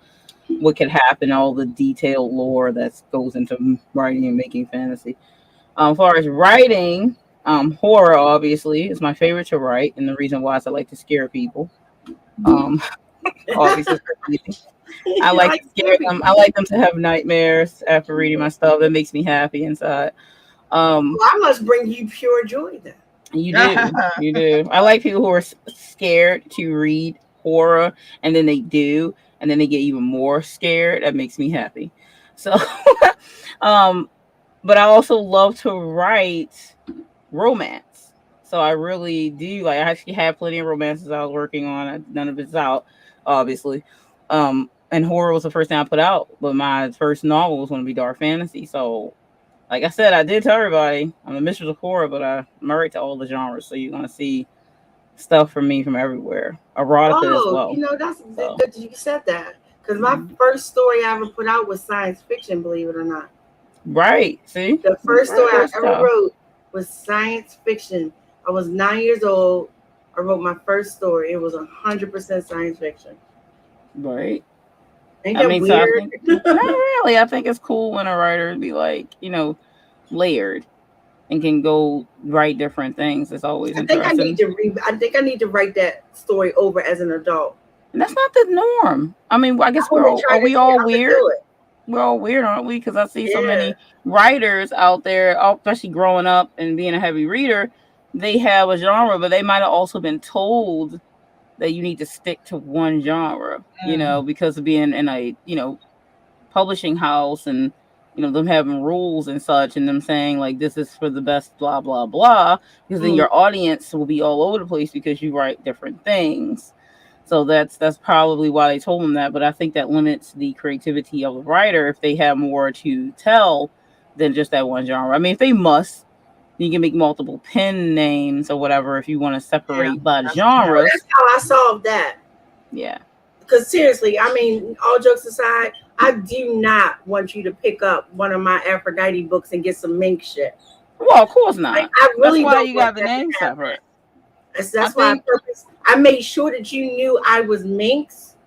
[SPEAKER 1] what could happen, all the detailed lore that goes into writing and making fantasy. As far as writing, horror obviously is my favorite to write, and the reason why is I like to scare people. Obviously, I like to scare them. I like them to have nightmares after reading my stuff. That makes me happy inside.
[SPEAKER 3] Well, I must bring you pure joy then.
[SPEAKER 1] You do, you do. I like people who are scared to read horror, and then they do, and then they get even more scared. That makes me happy. So, but I also love to write romance. So I really do. Like, I actually have plenty of romances I was working on. None of it's out, obviously. And horror was the first thing I put out, but my first novel was going to be dark fantasy. So, like I said, I did tell everybody I'm a mistress of horror, but I'm married to all the genres. So you're going to see stuff from me from everywhere. Erotica as well.
[SPEAKER 3] You know, that's good you said that. Because my first story I ever put out was science fiction, believe it or not.
[SPEAKER 1] Right. See?
[SPEAKER 3] The first story I ever wrote was science fiction. I was 9 years old. I wrote my first story. It was 100% science fiction.
[SPEAKER 1] Right.
[SPEAKER 3] Ain't that weird?
[SPEAKER 1] So not really. I think it's cool when a writer be like, you know, layered and can go write different things. It's always interesting.
[SPEAKER 3] I think I need to write that story over as an adult.
[SPEAKER 1] And that's not the norm. I mean, I guess are we all weird? We're all weird, aren't we? Because I see so many writers out there, especially growing up and being a heavy reader, they have a genre, but they might have also been told that you need to stick to one genre, you know, because of being in a, you know, publishing house and, you know, them having rules and such and them saying like, this is for the best, blah, blah, blah, because then your audience will be all over the place because you write different things. So that's probably why they told them that. But I think that limits the creativity of the writer if they have more to tell than just that one genre. I mean, if they must, you can make multiple pen names or whatever if you want to separate by genres.
[SPEAKER 3] That's how I solved that.
[SPEAKER 1] Yeah.
[SPEAKER 3] Because seriously, I mean, all jokes aside, I do not want you to pick up one of my Aphrodite books and get some mink shit.
[SPEAKER 1] Well, of course not.
[SPEAKER 3] Like, I really
[SPEAKER 1] that's why
[SPEAKER 3] don't
[SPEAKER 1] you got the name separate.
[SPEAKER 3] That's why I made sure that you knew I was minx.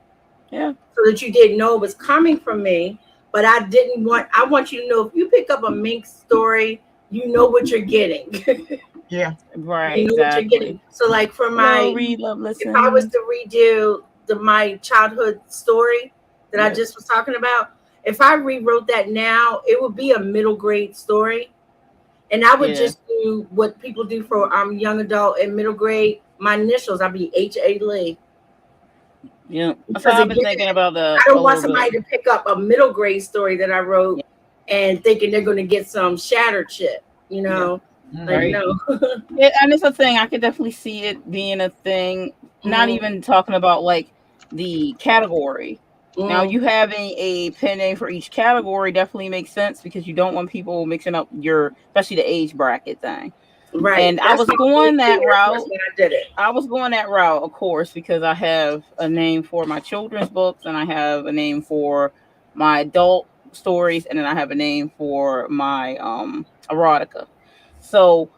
[SPEAKER 1] Yeah.
[SPEAKER 3] So that you didn't know it was coming from me. But I want you to know if you pick up a minx story, you know what you're getting.
[SPEAKER 2] Yeah.
[SPEAKER 1] Right.
[SPEAKER 3] You know what you're getting. So like for my if I was to redo my childhood story that I just was talking about, if I rewrote that now, it would be a middle grade story. And I would just do what people do for young adult and middle grade. My initials, I'd be H.A. Lee.
[SPEAKER 1] Yeah. So I've been thinking about
[SPEAKER 3] I don't want somebody to pick up a middle grade story that I wrote and thinking they're going to get some shattered shit, you know?
[SPEAKER 1] Yeah. Like, no. And it's a thing. I could definitely see it being a thing. Not even talking about like the category. Now, you having a pen name for each category definitely makes sense because you don't want people mixing up especially the age bracket thing.
[SPEAKER 3] Right.
[SPEAKER 1] And I was going that route. I was going that route, of course, because I have a name for my children's books and I have a name for my adult stories and then I have a name for my erotica. So,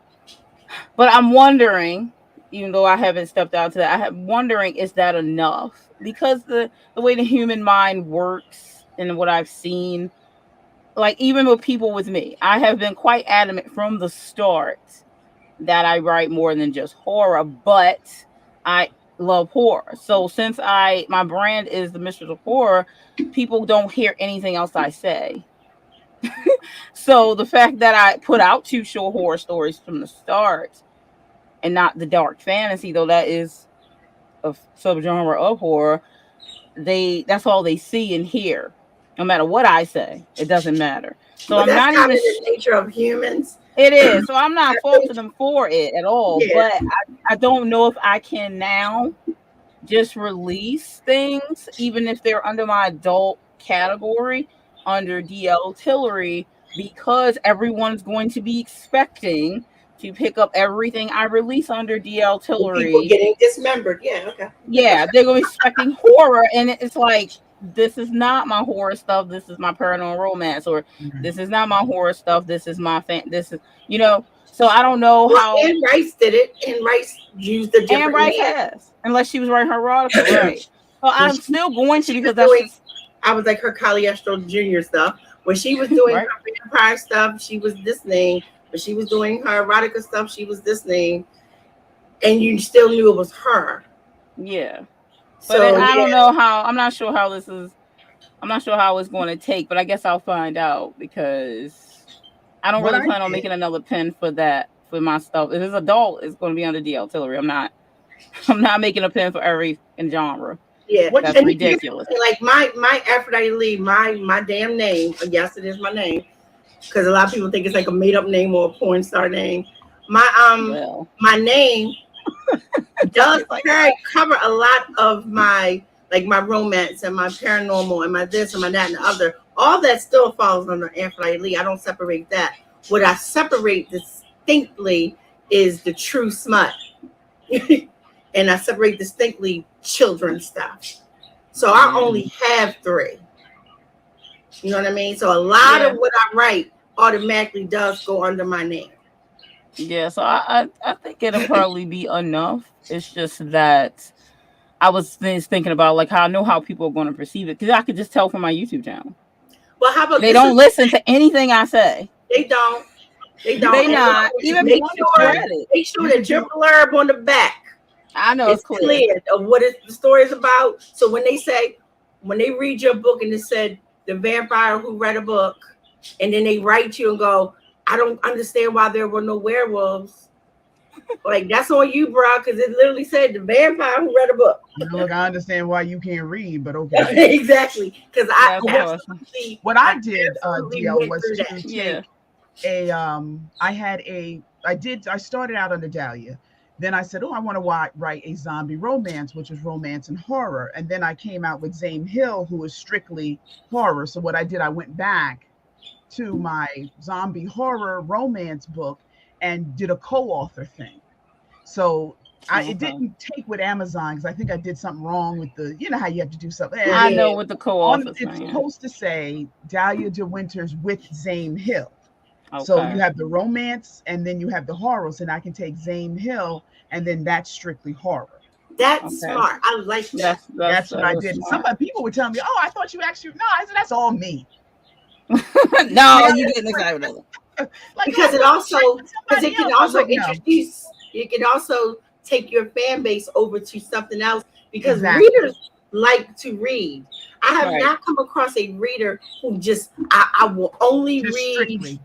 [SPEAKER 1] but I'm wondering, even though I haven't stepped out to that, I'm wondering, is that enough? Because the way the human mind works and what I've seen, like even with people with me, I have been quite adamant from the start that I write more than just horror, but I love horror. So since my brand is the Mistress of Horror, people don't hear anything else I say. So the fact that I put out 2 short horror stories from the start and not the dark fantasy, though that is a subgenre of horror, that's all they see and hear. No matter what I say, it doesn't matter. So
[SPEAKER 3] I'm not even the nature of humans.
[SPEAKER 1] It is. So I'm not faulting them for it at all.
[SPEAKER 3] Yeah.
[SPEAKER 1] But I don't know if I can now just release things, even if they're under my adult category, under DL Tillery, because everyone's going to be expecting to pick up everything I release under DL Tillery.
[SPEAKER 3] People getting dismembered. Yeah, okay.
[SPEAKER 1] Yeah, they're going to be expecting horror, and it's like, this is not my horror stuff. This is my paranormal romance, or this is not my horror stuff. This is my this is, you know. So I don't know how.
[SPEAKER 3] Anne Rice did it. Anne Rice used the different.
[SPEAKER 1] Anne Rice has, unless she was writing her erotica, right? Well, I'm still going to, because that's just,
[SPEAKER 3] I was like her Caliostro Jr. stuff. When she was doing
[SPEAKER 1] Right.
[SPEAKER 3] her vampire stuff, she was this name. When she was doing her erotica stuff, she was this name. And you still knew it was her.
[SPEAKER 1] yeah. But
[SPEAKER 3] So
[SPEAKER 1] I don't know how. I'm not sure how this is. I'm not sure how it's going to take, but I guess I'll find out, because I don't really plan on making another pen for that, for my stuff. If it's adult, it's going to be under DL Tillery. I'm not making a pen for every genre.
[SPEAKER 3] Yeah,
[SPEAKER 1] that's ridiculous.
[SPEAKER 3] Like my Aphrodite Lee, my damn name. Yes, it is my name, because a lot of people think it's like a made up name or a porn star name. My my name does cover a lot of my, like, my romance and my paranormal and my this and my that and the other. All that still falls under Aphrodite Lee. I don't separate that. What I separate distinctly is the true smut. And I separate distinctly children's stuff. So I only have 3. You know what I mean? So a lot of what I write automatically does go under my name.
[SPEAKER 1] Yeah, so I think it'll probably be enough. It's just that I was thinking about, like, how I know how people are going to perceive it, because I could just tell from my YouTube channel.
[SPEAKER 3] Well, how about
[SPEAKER 1] they don't listen to anything I say?
[SPEAKER 3] They don't. They
[SPEAKER 1] not. Even
[SPEAKER 3] make sure that your blurb on the back.
[SPEAKER 1] I know it's
[SPEAKER 3] clear of what the story is about. So when they read your book and it said the vampire who read a book, and then they write you and go, I don't understand why there were no werewolves. Like, that's on you, bro, because it literally said the vampire who read a book.
[SPEAKER 2] Look, I understand why you can't read, but okay.
[SPEAKER 3] Exactly, because
[SPEAKER 2] what I did, DL, was to take I started out under Daildah. Then I said, I want to write a zombie romance, which was romance and horror. And then I came out with Zane Hill, who was strictly horror. So what I did, I went back to my zombie horror romance book and did a co-author thing. So it didn't take with Amazon, because I think I did something wrong with you know how you have to do something.
[SPEAKER 1] I know with the co-author
[SPEAKER 2] thing. It's supposed to say Daildah DeWinters with Zane Hill.
[SPEAKER 1] Okay.
[SPEAKER 2] So you have the romance and then you have the horrors, and I can take Zane Hill and then that's strictly horror.
[SPEAKER 3] That's smart. I like that.
[SPEAKER 2] That's what I did. Some people would tell me, I thought you actually, no, I said, that's all me.
[SPEAKER 1] No, you didn't excited.
[SPEAKER 3] Because it also, because it can also introduce, it can also take your fan base over to something else, because readers like to read. I have not come across a reader who just, I will only read strictly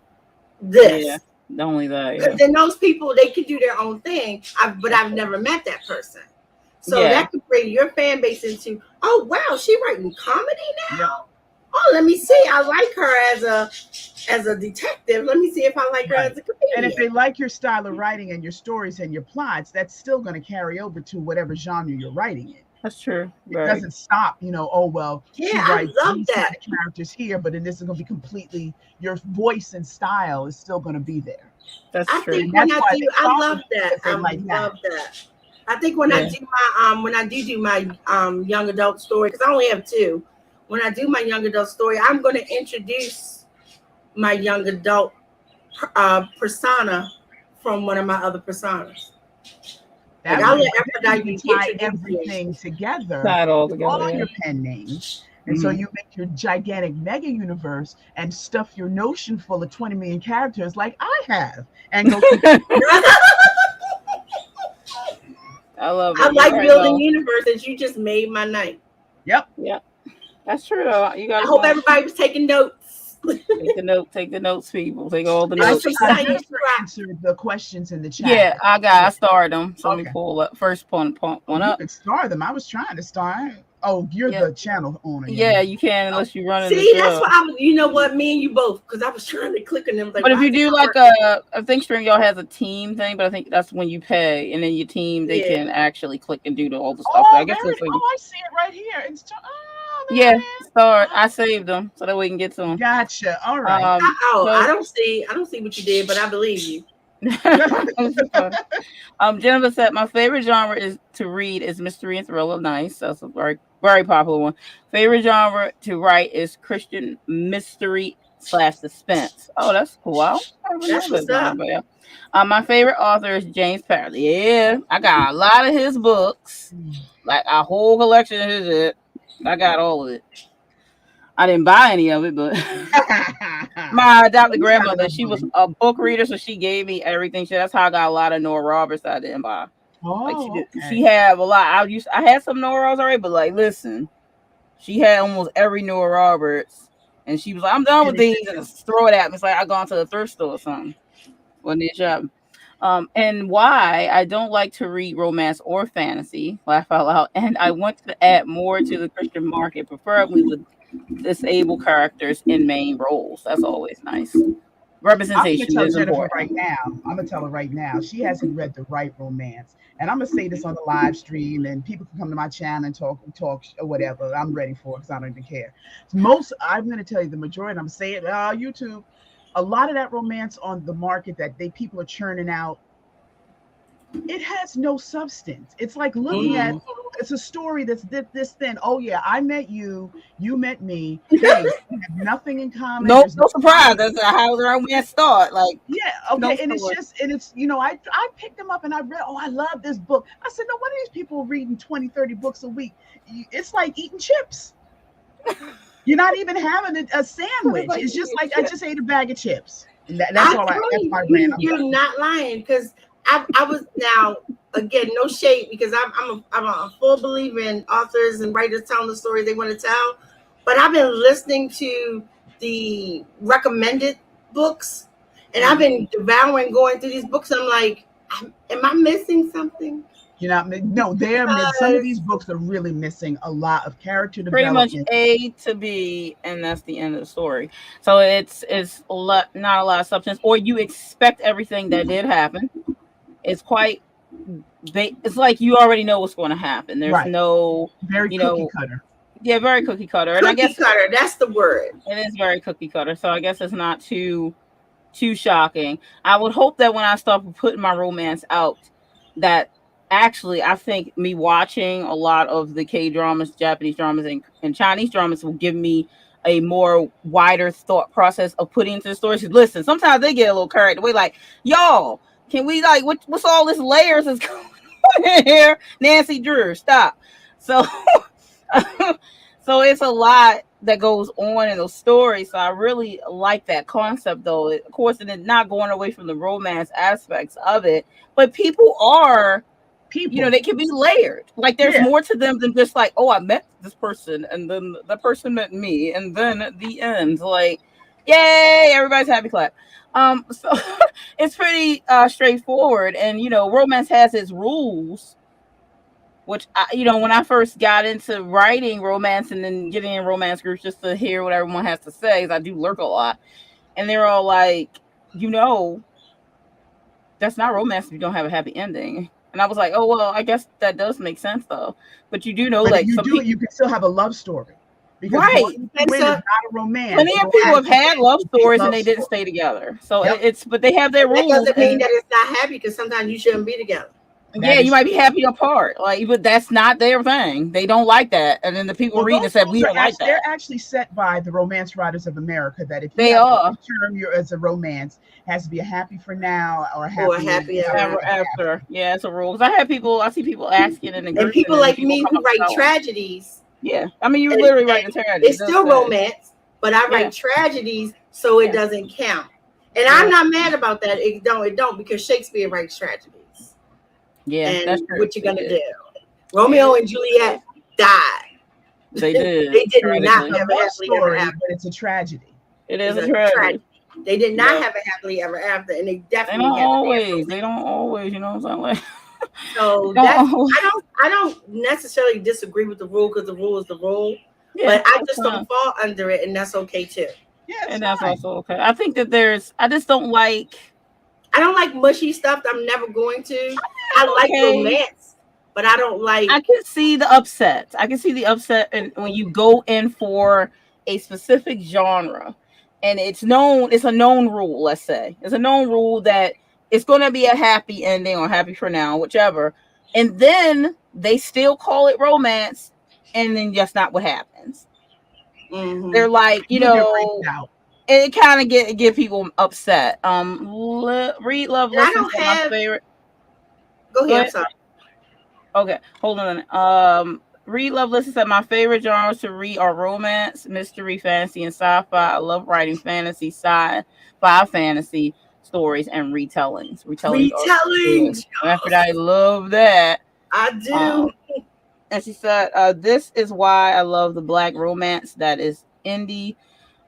[SPEAKER 3] this.
[SPEAKER 1] Yeah, only that.
[SPEAKER 3] Because then those people, they can do their own thing, but I've never met that person. So that could bring your fan base into, oh wow, she writing comedy now.
[SPEAKER 2] Yeah.
[SPEAKER 3] Oh, let me see. I like her as a detective. Let me see if I like her as a comedian.
[SPEAKER 2] And if they like your style of writing and your stories and your plots, that's still going to carry over to whatever genre you're writing in.
[SPEAKER 1] That's true.
[SPEAKER 2] It doesn't stop, she writes these kind of characters here, but then this is going to be completely, your voice and style is still going to be there.
[SPEAKER 1] That's true.
[SPEAKER 3] I think I love that. I love that. I think when I do my when I do my young adult story, because I only have 2. When I do my young adult story, I'm going to introduce my young adult persona from one of my other personas.
[SPEAKER 2] That I'll let Aphrodite tie everything together, all your pen names. And so you make your gigantic mega universe and stuff your notion full of 20 million characters like I have. And go
[SPEAKER 1] I love it.
[SPEAKER 3] I like building universes. You just made my night.
[SPEAKER 2] Yep.
[SPEAKER 1] That's true though. You got.
[SPEAKER 3] I hope everybody was taking notes.
[SPEAKER 1] Take the notes, people. Take all the notes.
[SPEAKER 2] I just answered the questions in the chat.
[SPEAKER 1] Yeah, I starred them. So let me pull up first one up.
[SPEAKER 2] You could star them. I was trying to star. Oh, you're the channel owner.
[SPEAKER 1] Yeah, you can unless you run in the
[SPEAKER 3] See, that's
[SPEAKER 1] show.
[SPEAKER 3] what I was. You know what? Me and you both, because I was trying to click on them. Like,
[SPEAKER 1] but if you do like I think StreamYard has a team thing, but I think that's when you pay, and then your team they can actually click and do all the stuff.
[SPEAKER 2] Oh,
[SPEAKER 1] so I guess
[SPEAKER 2] I see it right here.
[SPEAKER 1] Start. I saved them so that we can get to them.
[SPEAKER 2] Gotcha. All right.
[SPEAKER 3] I don't see what you did, but I believe you.
[SPEAKER 1] Jennifer said my favorite genre to read is mystery and thriller. Nice, that's a very, very popular one. Favorite genre to write is Christian mystery / suspense. Oh, that's cool.
[SPEAKER 3] That's what's up.
[SPEAKER 1] My favorite author is James Parrott. Yeah, I got a lot of his books, like a whole collection of his. I got all of it. I didn't buy any of it, but my adopted grandmother, she was a book reader, so she gave me everything. That's how I got a lot of Nora Roberts that I didn't buy. She had a lot. I had some Nora Roberts already, but like, listen, she had almost every Nora Roberts, and she was like, "I'm done with these," and just throw it at me. It's like I gone to the thrift store or something. Wasn't it shopping? And why I don't like to read romance or fantasy, laugh out loud, and I want to add more to the Christian market, preferably with disabled characters in main roles. That's always nice. Representation is important.
[SPEAKER 2] I'm gonna tell her right now. She hasn't read the right romance, and I'm gonna say this on the live stream, and people can come to my channel and talk or whatever. I'm ready for it because I don't even care. I'm gonna tell you the majority. I'm saying YouTube. A lot of that romance on the market that people are churning out, it has no substance. It's like looking at it's a story that's this thin. Oh yeah, I met you, you met me. Hey, we have nothing in common.
[SPEAKER 1] No surprise. That's how the romance start. Like
[SPEAKER 2] and it's I picked them up and I read. Oh, I love this book. I said, no, what are these people reading 20, 30 books a week? It's like eating chips. You're not even having a sandwich. It's just like I just ate a bag of chips. That's all. That's my brand.
[SPEAKER 3] You're not lying because I was now again no shade because I'm a full believer in authors and writers telling the story they want to tell. But I've been listening to the recommended books, and I've been devouring going through these books. I'm like, am I missing something?
[SPEAKER 2] No, some of these books are really missing a lot of character
[SPEAKER 1] development.
[SPEAKER 2] Pretty
[SPEAKER 1] much A to B, and that's the end of the story. So it's not a lot of substance, or you expect everything that did happen. It's quite. It's like you already know what's going to happen. There's no
[SPEAKER 2] very cookie cutter.
[SPEAKER 1] Yeah, very cookie cutter.
[SPEAKER 3] And I guess cutter, that's the word.
[SPEAKER 1] It is very cookie cutter. So I guess it's not too shocking. I would hope that when I start putting my romance out, that actually, I think me watching a lot of the K-dramas, Japanese dramas, and Chinese dramas will give me a more wider thought process of putting into the stories. Listen, sometimes they get a little carried away. Like, y'all, can we what's all this layers is going on in here? Nancy Drew, stop. So, so it's a lot that goes on in those stories. So I really like that concept, though. Of course, and it's not going away from the romance aspects of it, but people are. They can be layered. Like there's more to them than just like, oh, I met this person and then the person met me and then at the end, like, yay, everybody's happy clap. So it's pretty straightforward, and romance has its rules, which when I first got into writing romance and then getting in romance groups just to hear what everyone has to say, because I do lurk a lot, and they're all like, that's not romance if you don't have a happy ending. And I was like, oh, well, I guess that does make sense, though. But you do know, like,
[SPEAKER 2] you can still have a love story. Because it's not a romance.
[SPEAKER 1] Plenty of people have had love stories and they didn't stay together. So but they have their rules.
[SPEAKER 3] That doesn't mean that it's not happy, because sometimes you shouldn't be together.
[SPEAKER 1] Yeah, you might be happy apart, like, but that's not their thing. They don't like that, and then the people reading it said we don't like that.
[SPEAKER 2] They're actually set by the Romance Writers of America that if you term you as a romance, has to be a happy for now or happy
[SPEAKER 1] ever after. Yeah, it's a rule. Because I see people asking in the group,
[SPEAKER 3] and people like me who write tragedies.
[SPEAKER 1] Yeah, I mean, you literally write the tragedy.
[SPEAKER 3] It's still romance, but I write tragedies, so it doesn't count. And I'm not mad about that. It don't because Shakespeare writes tragedies.
[SPEAKER 1] Yeah,
[SPEAKER 3] and
[SPEAKER 1] that's true.
[SPEAKER 3] What you gonna do? Romeo and Juliet died.
[SPEAKER 1] They did.
[SPEAKER 3] They did not have a happily ever after.
[SPEAKER 2] But it's a tragedy.
[SPEAKER 1] It is a tragedy.
[SPEAKER 3] They did not have a happily ever after, and they definitely
[SPEAKER 1] They don't always. You know what I'm saying? Like,
[SPEAKER 3] So I don't necessarily disagree with the rule because the rule is the rule. But I just don't fall under it, and that's okay too.
[SPEAKER 2] Yeah,
[SPEAKER 1] and that's also okay. I think that I just don't like.
[SPEAKER 3] I don't like mushy stuff. I'm never going to. I like romance, but I don't like.
[SPEAKER 1] I can see the upset. I can see the upset when you go in for a specific genre, and it's a known rule. Let's say it's a known rule that it's going to be a happy ending or happy for now, whichever. And then they still call it romance, and then just not what happens.
[SPEAKER 3] Mm-hmm.
[SPEAKER 1] They're like, it kind of get people upset. Read Love Listen to my favorite.
[SPEAKER 3] Go ahead. I'm sorry.
[SPEAKER 1] Okay, hold on. Read Love Listen said my favorite genres to read are romance, mystery, fantasy, and sci-fi. I love writing fantasy, sci-fi, fantasy stories and retellings.
[SPEAKER 3] Retellings.
[SPEAKER 1] Aphrodite, love that.
[SPEAKER 3] I do.
[SPEAKER 1] And she said, "This is why I love the Black romance that is indie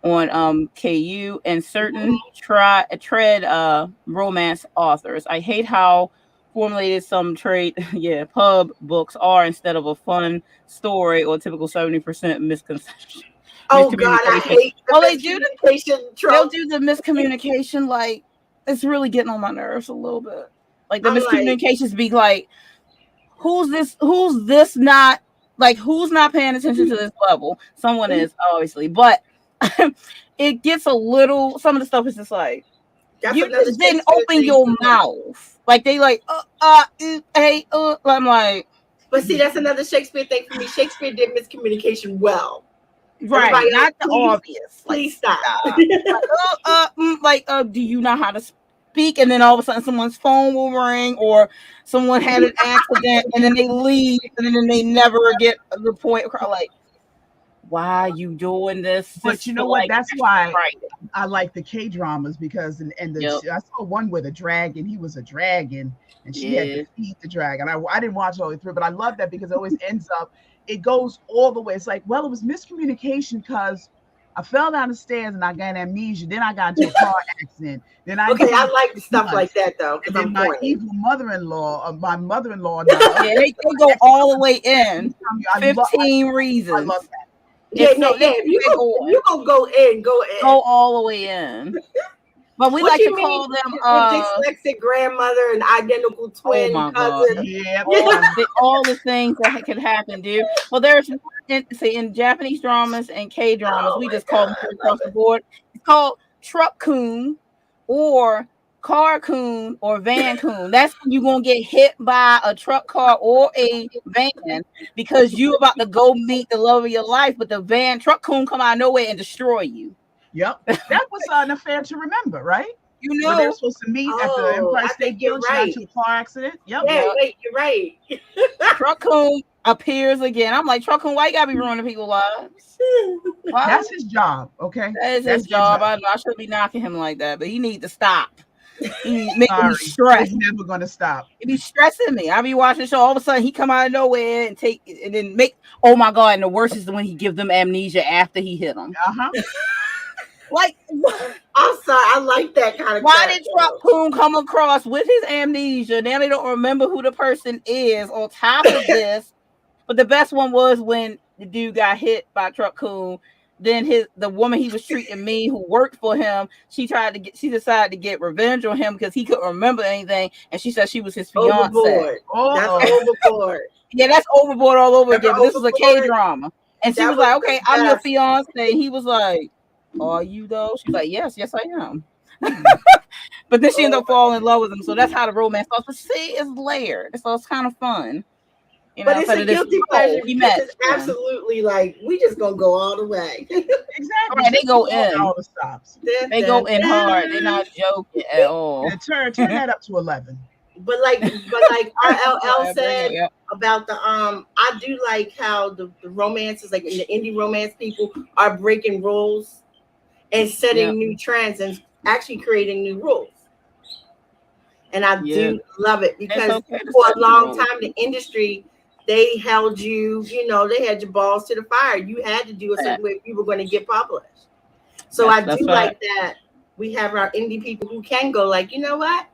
[SPEAKER 1] on KU and certain tread romance authors. I hate how formulated some pub books are instead of a fun story or typical 70% misconception."
[SPEAKER 3] Oh God, I hate the miscommunication trope.
[SPEAKER 1] They'll do the miscommunication like it's really getting on my nerves a little bit. Like the miscommunications be like, who's not paying attention to this level? Someone is obviously, but it gets a little. Some of the stuff is just like you just didn't open your mouth. Like they like hey I'm like.
[SPEAKER 3] But see, that's another Shakespeare thing for me. Shakespeare did miscommunication well.
[SPEAKER 1] Right, everybody not the obvious.
[SPEAKER 3] Please stop.
[SPEAKER 1] Do you know how to speak? And then all of a sudden, someone's phone will ring, or someone had an accident, and then they leave, and then they never get the point. Like, why are you doing this?
[SPEAKER 2] But you know what? That's why I like the K dramas because I saw one with a dragon. He was a dragon, and she had to feed the dragon. I didn't watch all the way through, but I love that because it always ends up. It goes all the way. It's like, well, it was miscommunication because I fell down the stairs and I got amnesia. Then I got into a car accident. Then I
[SPEAKER 3] like stuff like that though.
[SPEAKER 2] And then my evil mother-in-law, they
[SPEAKER 1] go all the way in. 15 reasons.
[SPEAKER 2] I love that.
[SPEAKER 3] You gonna go in. Go
[SPEAKER 1] all the way in. But we like to call them
[SPEAKER 3] dyslexic grandmother and identical twin cousin.
[SPEAKER 2] Yeah,
[SPEAKER 1] all the things that can happen, dude. Well, there's in Japanese dramas and K dramas, we just call them across the board. It's called truck coon or car coon or van coon. That's when you're gonna get hit by a truck car or a van because you about to go meet the love of your life, but the truck coon come out of nowhere and destroy you.
[SPEAKER 2] Yep, that was an affair to remember, right?
[SPEAKER 1] You know,
[SPEAKER 2] when they were supposed to meet at the Empire State Building into a car accident. Yep.
[SPEAKER 3] Yeah, wait, you're right.
[SPEAKER 1] Truck coon appears again. I'm like, Truck coon, why you gotta be ruining people's lives?
[SPEAKER 2] Why? That's his job, okay?
[SPEAKER 1] That's his job. I know I shouldn't be knocking him like that, but he needs to stop. He make me stressed.
[SPEAKER 2] He's never gonna stop.
[SPEAKER 1] It be stressing me. I be watching the show. All of a sudden, he come out of nowhere and then make. Oh my God! And the worst is when he give them amnesia after he hit them. Like,
[SPEAKER 3] I'm sorry, I like that kind of.
[SPEAKER 1] Why did Truck Coon come across with his amnesia? Now they don't remember who the person is. On top of this, but the best one was when the dude got hit by Truck Coon. Then the woman he was treating me, who worked for him, she decided to get revenge on him because he couldn't remember anything, and she said she was his fiance.
[SPEAKER 3] Overboard. That's overboard.
[SPEAKER 1] Yeah, that's overboard all over again. But this is a K drama, and she was like, "Okay, I'm your fiance." And he was like, "Are you though?" She's like, "Yes, I am." But then she ended up falling in love with him. So that's how the romance starts. But see, it's layered, so it's kind of fun. You know,
[SPEAKER 3] but it's a guilty pleasure because it's absolutely like we just gonna go all the way.
[SPEAKER 2] Exactly.
[SPEAKER 1] Right, they go in.
[SPEAKER 2] All the stops.
[SPEAKER 1] They go in hard. They're not joking at all.
[SPEAKER 2] Turn that up to 11.
[SPEAKER 3] But like RLL said about the I do like how the romances, like in the indie romance, people are breaking rules and setting new trends and actually creating new rules. And I do love it because for a long time the industry, they held you, they had your balls to the fire. You had to do a certain way if you were going to get published. So I do like that we have our indie people who can go like, you know what?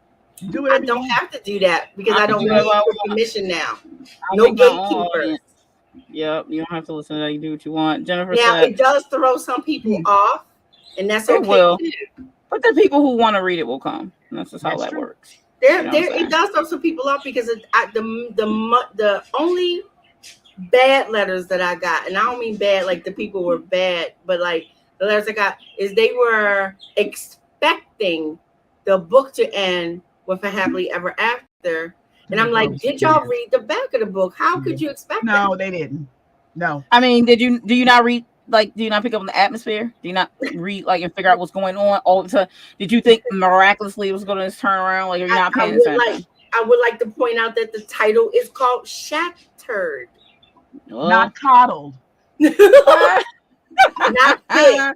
[SPEAKER 2] Do
[SPEAKER 3] I
[SPEAKER 2] it.
[SPEAKER 3] don't have to do that because I don't
[SPEAKER 1] do
[SPEAKER 3] need
[SPEAKER 1] whatever I
[SPEAKER 3] your
[SPEAKER 1] want.
[SPEAKER 3] permission now.
[SPEAKER 1] I'll
[SPEAKER 3] No
[SPEAKER 1] make my own
[SPEAKER 3] gatekeepers.
[SPEAKER 1] audience. Yep, you don't have to listen to that. You do what you want. Jennifer
[SPEAKER 3] Now
[SPEAKER 1] said
[SPEAKER 3] it does throw some people off, and that's
[SPEAKER 1] it
[SPEAKER 3] okay
[SPEAKER 1] will.
[SPEAKER 3] too.
[SPEAKER 1] But the people who want to read it will come. And that's just how
[SPEAKER 2] That's
[SPEAKER 1] that
[SPEAKER 2] true.
[SPEAKER 1] works.
[SPEAKER 3] It does throw some people off because the only bad letters that I got, and I don't mean bad like the people were bad, but like the letters I got is they were expecting the book to end with a happily ever after. And I'm like, did y'all read the back of the book? How could you expect that?
[SPEAKER 2] No, they didn't. No.
[SPEAKER 1] I mean, do you not read, like, do you not pick up on the atmosphere? Do you not read, like, and figure out what's going on all the time? Did you think miraculously it was going to turn around? Like, you're not paying attention.
[SPEAKER 3] I would like to point out that the title is called Shattered.
[SPEAKER 2] Not coddled.
[SPEAKER 3] Not big.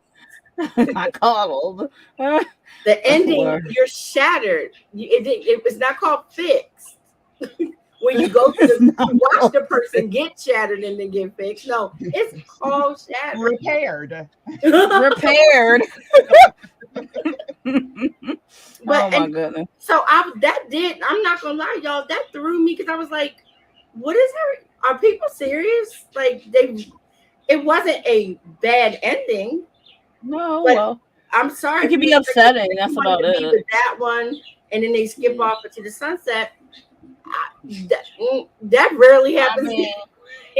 [SPEAKER 1] Not coddled.
[SPEAKER 3] The ending, you're shattered. It was not called fixed. When you go to watch the person get shattered and then get fixed. No, it's called shattered.
[SPEAKER 2] Repaired.
[SPEAKER 1] Repaired.
[SPEAKER 3] But,
[SPEAKER 1] oh my goodness.
[SPEAKER 3] So I'm not gonna lie, y'all, that threw me because I was like, what is her? Are people serious? Like it wasn't a bad ending.
[SPEAKER 1] No, well,
[SPEAKER 3] I'm sorry.
[SPEAKER 1] It can be upsetting. That's about it.
[SPEAKER 3] With that one, and then they skip off into the sunset. That rarely happens.
[SPEAKER 1] I mean,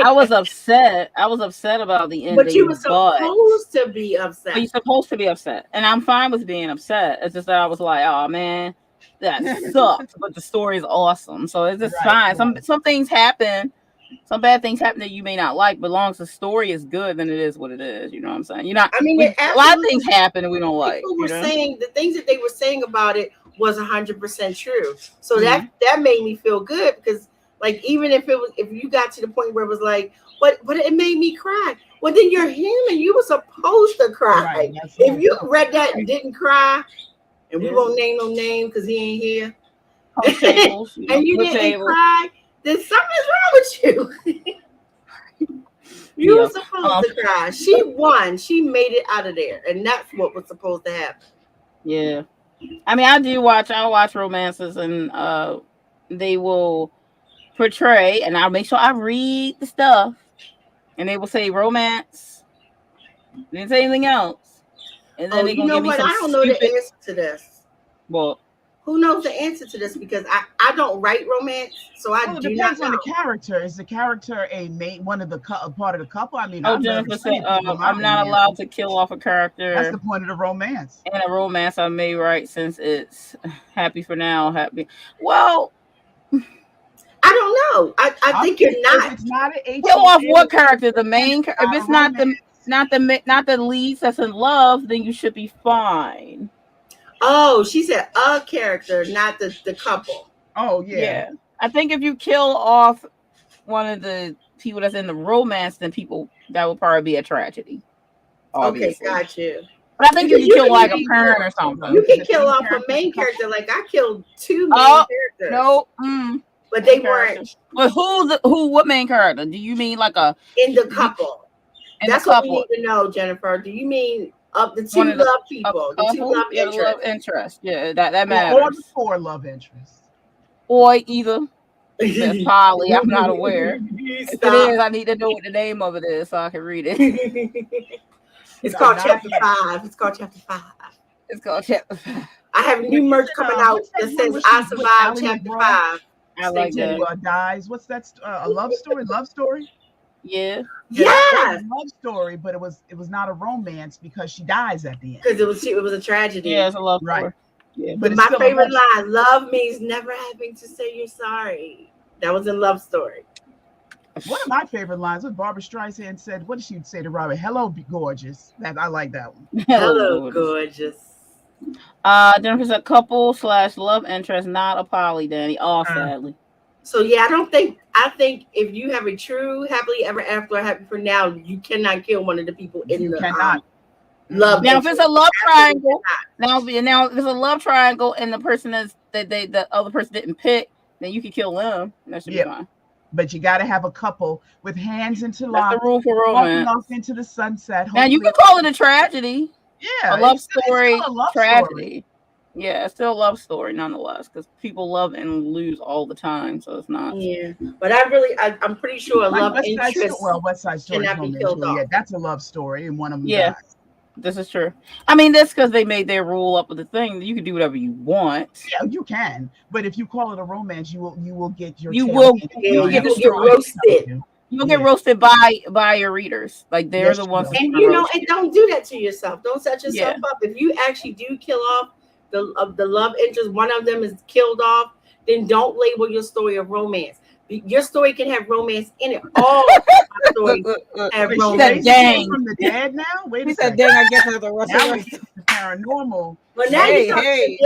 [SPEAKER 1] I was upset. I was upset about the ending.
[SPEAKER 3] But you were supposed to be upset.
[SPEAKER 1] But you're supposed to be upset, and I'm fine with being upset. It's just that I was like, oh man, that sucks. But the story is awesome, so it's just fine. Some things happen. Some bad things happen that you may not like, but as long as the story is good, then it is what it is. You know what I'm saying? You're not. I mean, a lot of things happen and we don't like.
[SPEAKER 3] People were saying the things that they were saying about it was 100% true. So that made me feel good because, like, even if you got to the point where it was like, but it made me cry. Well, then you're human. You were supposed to cry. Right, if you read that and didn't cry, and we won't name no name because he ain't here, and you didn't cry. Then something's wrong with you. You were supposed to cry. She won. She made it out of there, and that's what was supposed to happen.
[SPEAKER 1] Yeah, I mean, I watch romances, and they will portray, and I'll make sure I read the stuff, and they will say romance. They didn't say anything else, and then they're gonna give me some.
[SPEAKER 3] I don't know the answer to this.
[SPEAKER 1] Well.
[SPEAKER 3] Who knows the answer to this? Because I don't write romance, so I do not know. It depends
[SPEAKER 2] on the character. Is the character one of the part of the couple? I mean,
[SPEAKER 1] Jennifer said, I'm not allowed to kill off a character.
[SPEAKER 2] That's the point of the romance.
[SPEAKER 1] In a romance, I may write since it's happy for now, happy. Well,
[SPEAKER 3] I don't know. I think you're not.
[SPEAKER 2] It's not an
[SPEAKER 1] kill off what character? The main. If it's not the lead that's in love, then you should be fine.
[SPEAKER 3] Oh, she said a character, not the couple.
[SPEAKER 2] Oh, yeah.
[SPEAKER 1] I think if you kill off one of the people that's in the romance, then that will probably be a tragedy. Obviously.
[SPEAKER 3] Okay, got you.
[SPEAKER 1] But I think you can kill like a parent or something.
[SPEAKER 3] You can kill off a main character. Like I killed 2 main characters.
[SPEAKER 1] No.
[SPEAKER 3] But they weren't.
[SPEAKER 1] But what main character? Do you mean like
[SPEAKER 3] in the couple? That's what we need to know, Jennifer. Do you mean of the 2 love people, the 2 love interests?
[SPEAKER 1] Love interest. Yeah, that matters.
[SPEAKER 2] Or the 4 love interests.
[SPEAKER 1] Or either. That's poly. I'm not aware. If it is, I need to know what the name of it is so I can read it.
[SPEAKER 3] It's called Chapter 5. It's called Chapter 5.
[SPEAKER 1] It's called Chapter 5.
[SPEAKER 3] I have new merch coming out that says I survived Chapter 5.
[SPEAKER 2] I like that. Dies. What's that? A love story? Love story?
[SPEAKER 1] Yeah.
[SPEAKER 3] Yes.
[SPEAKER 2] Love story, but it was not a romance because she dies at the end.
[SPEAKER 3] Because it was a tragedy.
[SPEAKER 1] Yeah, it's a love story.
[SPEAKER 2] Yeah,
[SPEAKER 3] but my favorite line: "Love means never having to say you're sorry." That was a love story.
[SPEAKER 2] One of my favorite lines was Barbara Streisand said, "What did she say to Robert? Hello, gorgeous." I like that one.
[SPEAKER 3] Hello, gorgeous.
[SPEAKER 1] Jennifer said couple / love interest, not a poly, Danny. Oh, sadly.
[SPEAKER 3] So yeah, I think if you have a true happily ever after or happy for now, you cannot kill one of the people in the love.
[SPEAKER 1] Now, if it's a love triangle, now if it's a love triangle and the person the other person didn't pick, then you can kill them. That should be fine.
[SPEAKER 2] But you got to have a couple with hands interlocked.
[SPEAKER 1] That's the rule for romance.
[SPEAKER 2] Walking off into the sunset.
[SPEAKER 1] Now you can call it a tragedy.
[SPEAKER 2] Yeah,
[SPEAKER 1] a love story, tragedy. Yeah, it's still a love story nonetheless, because people love and lose all the time, so it's not.
[SPEAKER 3] Yeah, but I'm pretty sure a
[SPEAKER 2] Like
[SPEAKER 3] love
[SPEAKER 2] West Side Story.
[SPEAKER 3] interest
[SPEAKER 2] Well, West Side Story is
[SPEAKER 3] cannot be
[SPEAKER 2] Romeo and
[SPEAKER 3] killed off.
[SPEAKER 2] Juliet. That's a love story, and one of them
[SPEAKER 1] Yeah,
[SPEAKER 2] dies.
[SPEAKER 1] this is true. I mean, that's because they made their rule up with the thing. You can do whatever you want.
[SPEAKER 2] Yeah, you can, but if you call it a romance, you will get your
[SPEAKER 1] You
[SPEAKER 2] tail
[SPEAKER 1] will
[SPEAKER 2] handed.
[SPEAKER 3] Yeah,
[SPEAKER 1] you will
[SPEAKER 3] you
[SPEAKER 1] get
[SPEAKER 3] will get
[SPEAKER 1] destroyed.
[SPEAKER 3] roasted.
[SPEAKER 1] You'll get
[SPEAKER 2] Yeah.
[SPEAKER 1] roasted by your readers. Like they're
[SPEAKER 2] Yes,
[SPEAKER 1] the
[SPEAKER 2] you
[SPEAKER 1] ones
[SPEAKER 2] will.
[SPEAKER 1] that's
[SPEAKER 3] And
[SPEAKER 1] gonna roast
[SPEAKER 3] and
[SPEAKER 1] you.
[SPEAKER 3] don't do that to yourself. Don't set
[SPEAKER 1] Yeah.
[SPEAKER 3] yourself up. If you actually do kill off the love interest, one of them is killed off, then don't label your story a romance. Your story can have romance in it. All my stories have
[SPEAKER 2] Wait, she
[SPEAKER 1] He said,
[SPEAKER 3] romance.
[SPEAKER 2] raising people
[SPEAKER 1] "Dang."
[SPEAKER 2] from the dead now? Wait a
[SPEAKER 1] He said,
[SPEAKER 2] second.
[SPEAKER 1] "Dang." I guess that's the rest of
[SPEAKER 2] Now we're
[SPEAKER 1] the.
[SPEAKER 2] getting to paranormal.
[SPEAKER 3] But now you
[SPEAKER 1] Hey,
[SPEAKER 3] talking,
[SPEAKER 1] hey.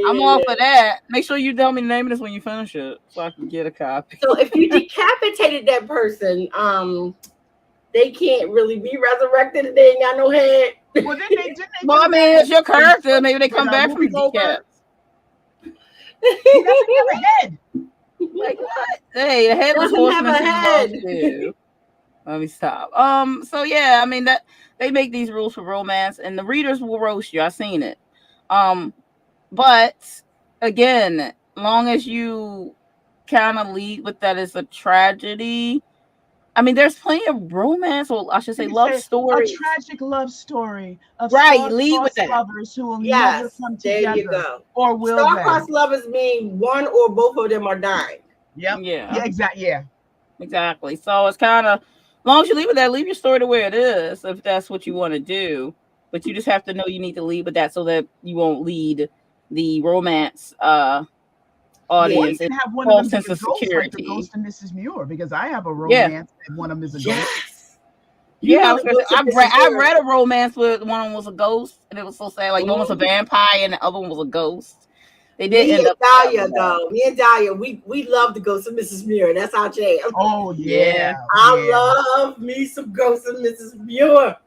[SPEAKER 1] I'm
[SPEAKER 3] yeah.
[SPEAKER 1] all for that. Make sure you tell me the name of this when you finish it, so I can get a copy.
[SPEAKER 3] So if you decapitated that person, they can't really be resurrected if they ain't got no head.
[SPEAKER 2] Well, then they didn't they
[SPEAKER 1] Well, I
[SPEAKER 2] do
[SPEAKER 1] mean,
[SPEAKER 2] that
[SPEAKER 1] it's your character. Maybe they come back from
[SPEAKER 2] Whoopi
[SPEAKER 1] the
[SPEAKER 2] Goldberg?
[SPEAKER 1] decap.
[SPEAKER 2] He doesn't have a head.
[SPEAKER 1] Like what? Hey, the headless
[SPEAKER 3] Doesn't have
[SPEAKER 1] horseman
[SPEAKER 3] a
[SPEAKER 1] can
[SPEAKER 3] head.
[SPEAKER 1] roast you. Let me stop. So yeah, I mean that they make these rules for romance, and the readers will roast you. I've seen it. But again, long as you kind of lead with that as a tragedy. I mean, there's plenty of romance, or I should
[SPEAKER 2] You
[SPEAKER 1] say,
[SPEAKER 2] can
[SPEAKER 1] love
[SPEAKER 2] say a
[SPEAKER 1] stories.
[SPEAKER 2] tragic love story of
[SPEAKER 1] Right, lead with
[SPEAKER 2] star-crossed
[SPEAKER 1] that.
[SPEAKER 2] lovers who will never
[SPEAKER 3] Yes,
[SPEAKER 2] come
[SPEAKER 3] there you
[SPEAKER 2] together,
[SPEAKER 3] go.
[SPEAKER 2] or will they?
[SPEAKER 3] Star-crossed lovers mean one or both of them are dying.
[SPEAKER 2] Yep.
[SPEAKER 1] Yeah,
[SPEAKER 2] Yeah. Exactly. Yeah.
[SPEAKER 1] exactly. So it's kind of, as long as you leave with that, leave your story to where it is, if that's what you want to do. But you just have to know you need to lead with that so that you won't lead the romance
[SPEAKER 2] Or
[SPEAKER 1] audience
[SPEAKER 2] you
[SPEAKER 1] in
[SPEAKER 2] can have one of them
[SPEAKER 1] false
[SPEAKER 2] be
[SPEAKER 1] sense
[SPEAKER 2] a
[SPEAKER 1] of
[SPEAKER 2] ghost, like the
[SPEAKER 1] security.
[SPEAKER 2] ghost of Mrs. Muir, because I have a
[SPEAKER 1] Yeah,
[SPEAKER 2] romance and one of them is a ghost.
[SPEAKER 3] Yes. You
[SPEAKER 1] yeah. I
[SPEAKER 3] know
[SPEAKER 1] was
[SPEAKER 3] the
[SPEAKER 1] gonna say,
[SPEAKER 3] ghost of Mrs.
[SPEAKER 1] I
[SPEAKER 3] Muir.
[SPEAKER 1] read a romance where one of them was a ghost, and it was so sad. Like one was a vampire and the other one was a ghost. They did
[SPEAKER 3] Me
[SPEAKER 1] end
[SPEAKER 3] and
[SPEAKER 1] up together,
[SPEAKER 3] Dahlia,
[SPEAKER 1] though.
[SPEAKER 3] though. Me and Dahlia, we love the ghost of Mrs. Muir. That's our jam.
[SPEAKER 2] Oh
[SPEAKER 1] Yeah.
[SPEAKER 2] yeah.
[SPEAKER 3] I love me some ghosts of Mrs. Muir.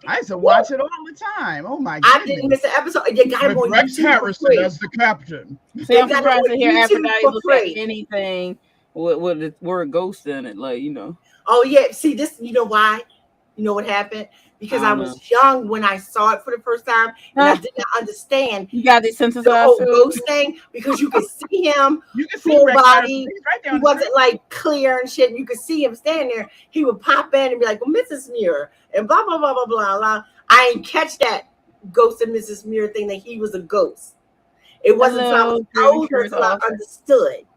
[SPEAKER 2] I used to watch it all the time. Oh my
[SPEAKER 3] I
[SPEAKER 2] goodness.
[SPEAKER 3] didn't miss an episode. You got them
[SPEAKER 2] With
[SPEAKER 3] on
[SPEAKER 2] Rex
[SPEAKER 3] YouTube for
[SPEAKER 2] Harrison
[SPEAKER 3] free.
[SPEAKER 2] as the captain.
[SPEAKER 1] See,
[SPEAKER 3] They
[SPEAKER 1] I'm
[SPEAKER 3] got it
[SPEAKER 1] surprised
[SPEAKER 3] on
[SPEAKER 1] to hear
[SPEAKER 3] YouTube
[SPEAKER 1] Aphrodite
[SPEAKER 3] for
[SPEAKER 1] will say
[SPEAKER 3] free.
[SPEAKER 1] anything with the word ghost in it. Like,
[SPEAKER 3] Oh yeah. See this. You know why? You know what happened? Because I was young when I saw it for the first time, and I did not understand
[SPEAKER 1] You got these
[SPEAKER 3] the
[SPEAKER 1] synthesized
[SPEAKER 3] whole
[SPEAKER 1] too?
[SPEAKER 3] ghost thing, because you could see him
[SPEAKER 2] You can see
[SPEAKER 3] full
[SPEAKER 2] Rex Harrison.
[SPEAKER 3] body.
[SPEAKER 2] He's right there
[SPEAKER 3] He
[SPEAKER 2] on the
[SPEAKER 3] wasn't
[SPEAKER 2] screen.
[SPEAKER 3] like clear and shit. You could see him standing there. He would pop in and be like, well, Mrs. Muir, and blah blah blah blah blah blah. I didn't catch that ghost of Mrs. Muir thing, that he was a ghost. It wasn't until I was older until I understood.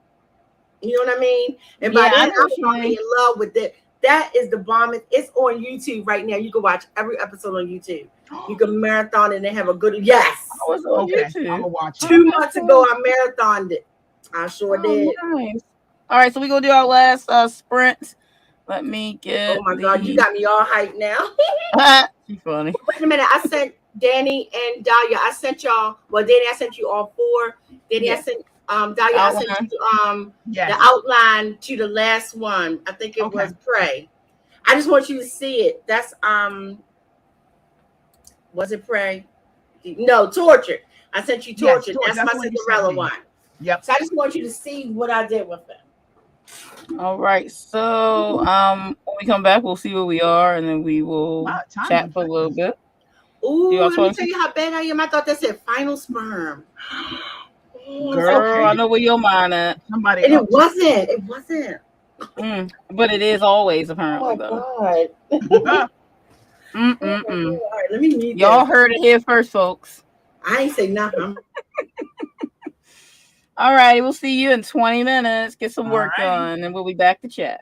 [SPEAKER 3] You know what I mean? And by
[SPEAKER 1] Yeah, I
[SPEAKER 3] then
[SPEAKER 1] know
[SPEAKER 3] I
[SPEAKER 1] what
[SPEAKER 3] was
[SPEAKER 1] you
[SPEAKER 3] already
[SPEAKER 1] mean.
[SPEAKER 3] in love with it. That is the bomb. It's on YouTube right now. You can watch every episode on YouTube. You can marathon it and have a good
[SPEAKER 1] I was on
[SPEAKER 2] Okay, I'm
[SPEAKER 1] YouTube.
[SPEAKER 2] gonna watch it.
[SPEAKER 3] 2 months ago, I marathoned it. I sure did.
[SPEAKER 1] Nice. All right, so we're gonna do our last sprint. Let me get
[SPEAKER 3] Oh my God, you got me all hyped now.
[SPEAKER 1] She's funny.
[SPEAKER 3] Wait a minute. I sent Danny and Dahlia. I sent y'all. Well, Danny, I sent you all 4. Danny, I sent Dahlia, I sent you
[SPEAKER 2] Yes.
[SPEAKER 3] the outline to the last one. I think it was Pray. I just want you to see it. That's was it Pray? No, Tortured. I sent you Tortured.
[SPEAKER 2] Yes,
[SPEAKER 3] that's my
[SPEAKER 2] what you
[SPEAKER 3] Cinderella
[SPEAKER 2] sent me.
[SPEAKER 3] one.
[SPEAKER 2] Yep.
[SPEAKER 3] So I just want you to see what I did with it.
[SPEAKER 1] All right. So when we come back, we'll see where we are, and then we will chat for a little bit.
[SPEAKER 3] Ooh, let me tell you how bad I am. I thought that said final sperm.
[SPEAKER 1] Girl, I know where your mind at.
[SPEAKER 2] Somebody
[SPEAKER 3] and it wasn't. It wasn't.
[SPEAKER 1] But it is always, apparently,
[SPEAKER 3] though.
[SPEAKER 1] God.
[SPEAKER 3] All right, let me mute
[SPEAKER 1] Y'all heard it here first, folks.
[SPEAKER 3] I ain't say nothing.
[SPEAKER 1] All right, we'll see you in 20 minutes. Get some work done, and we'll be back to chat.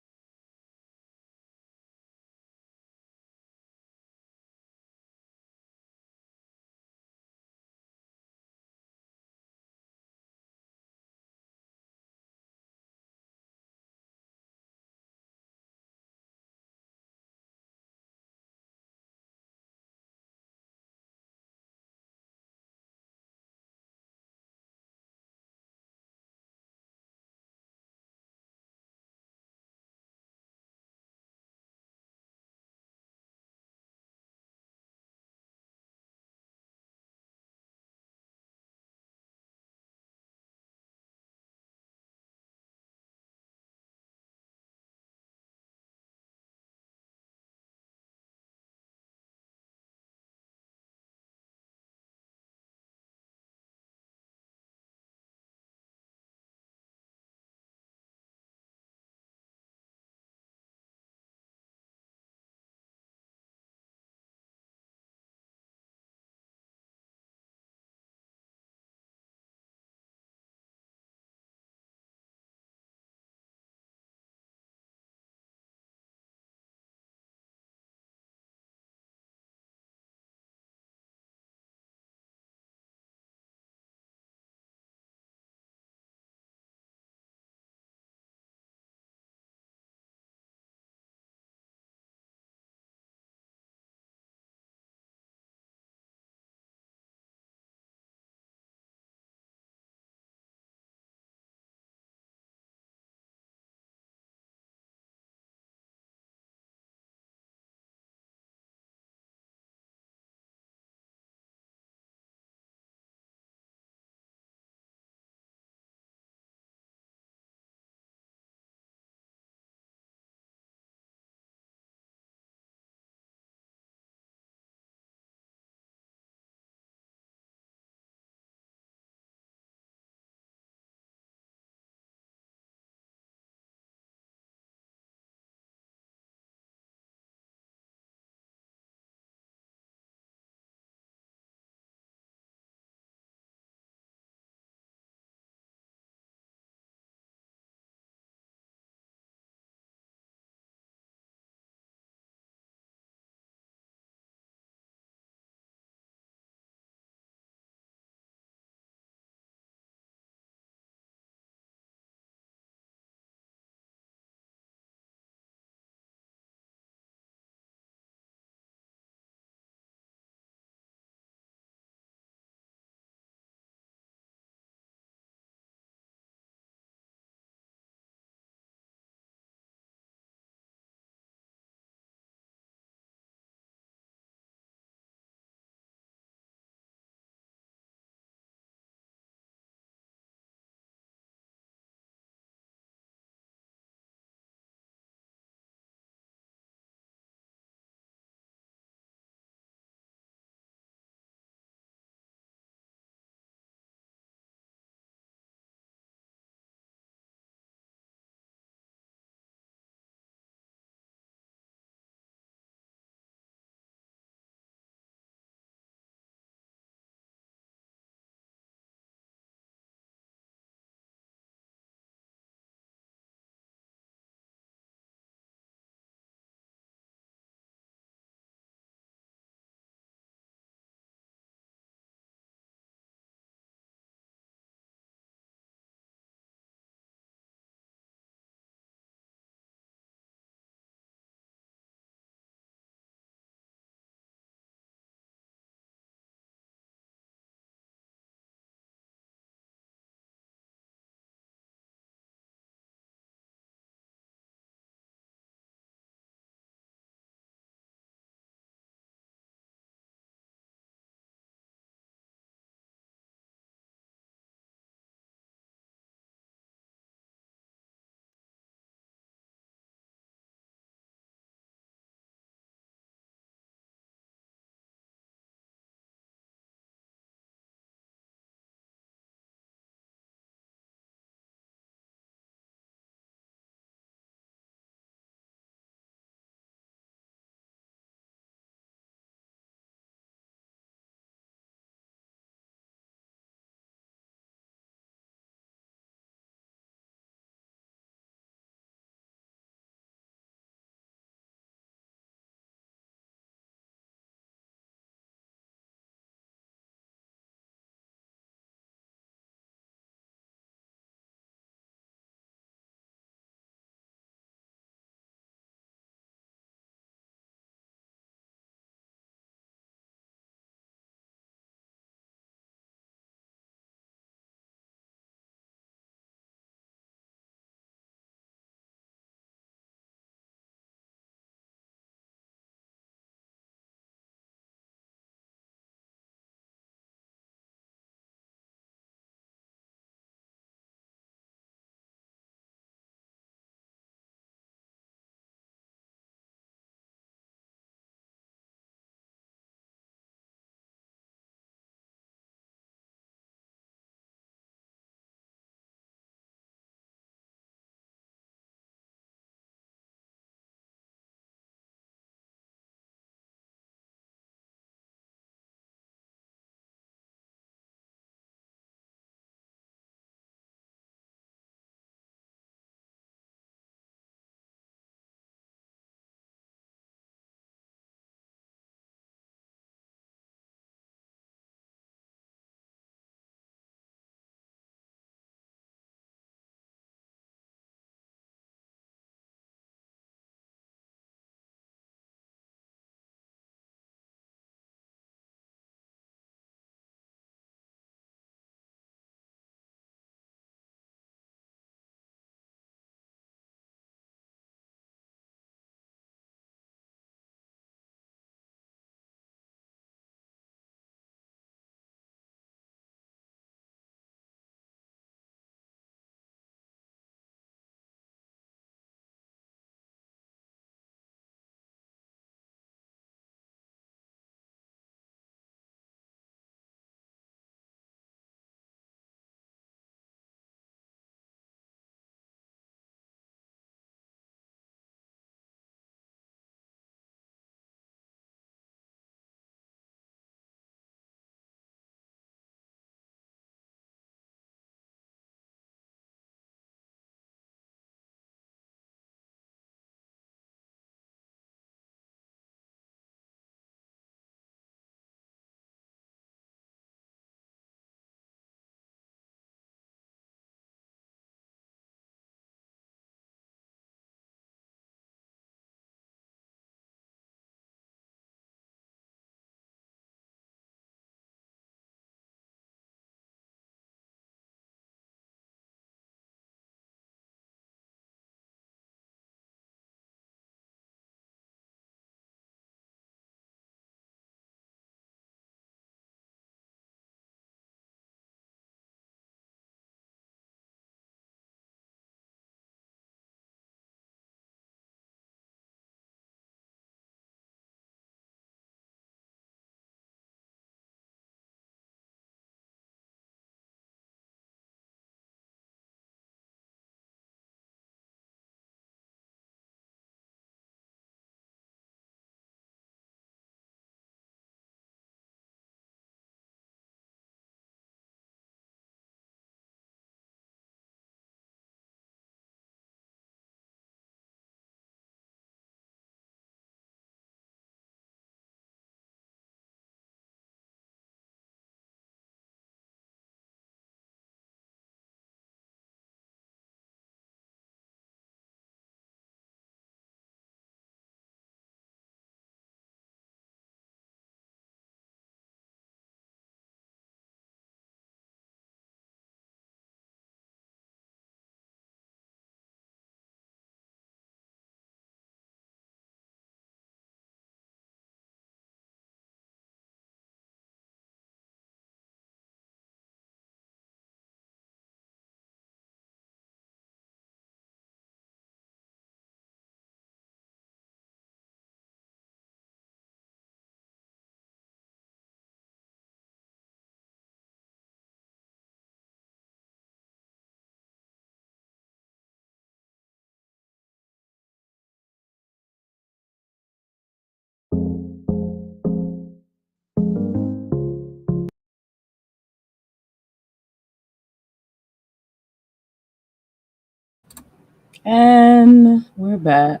[SPEAKER 1] And we're back.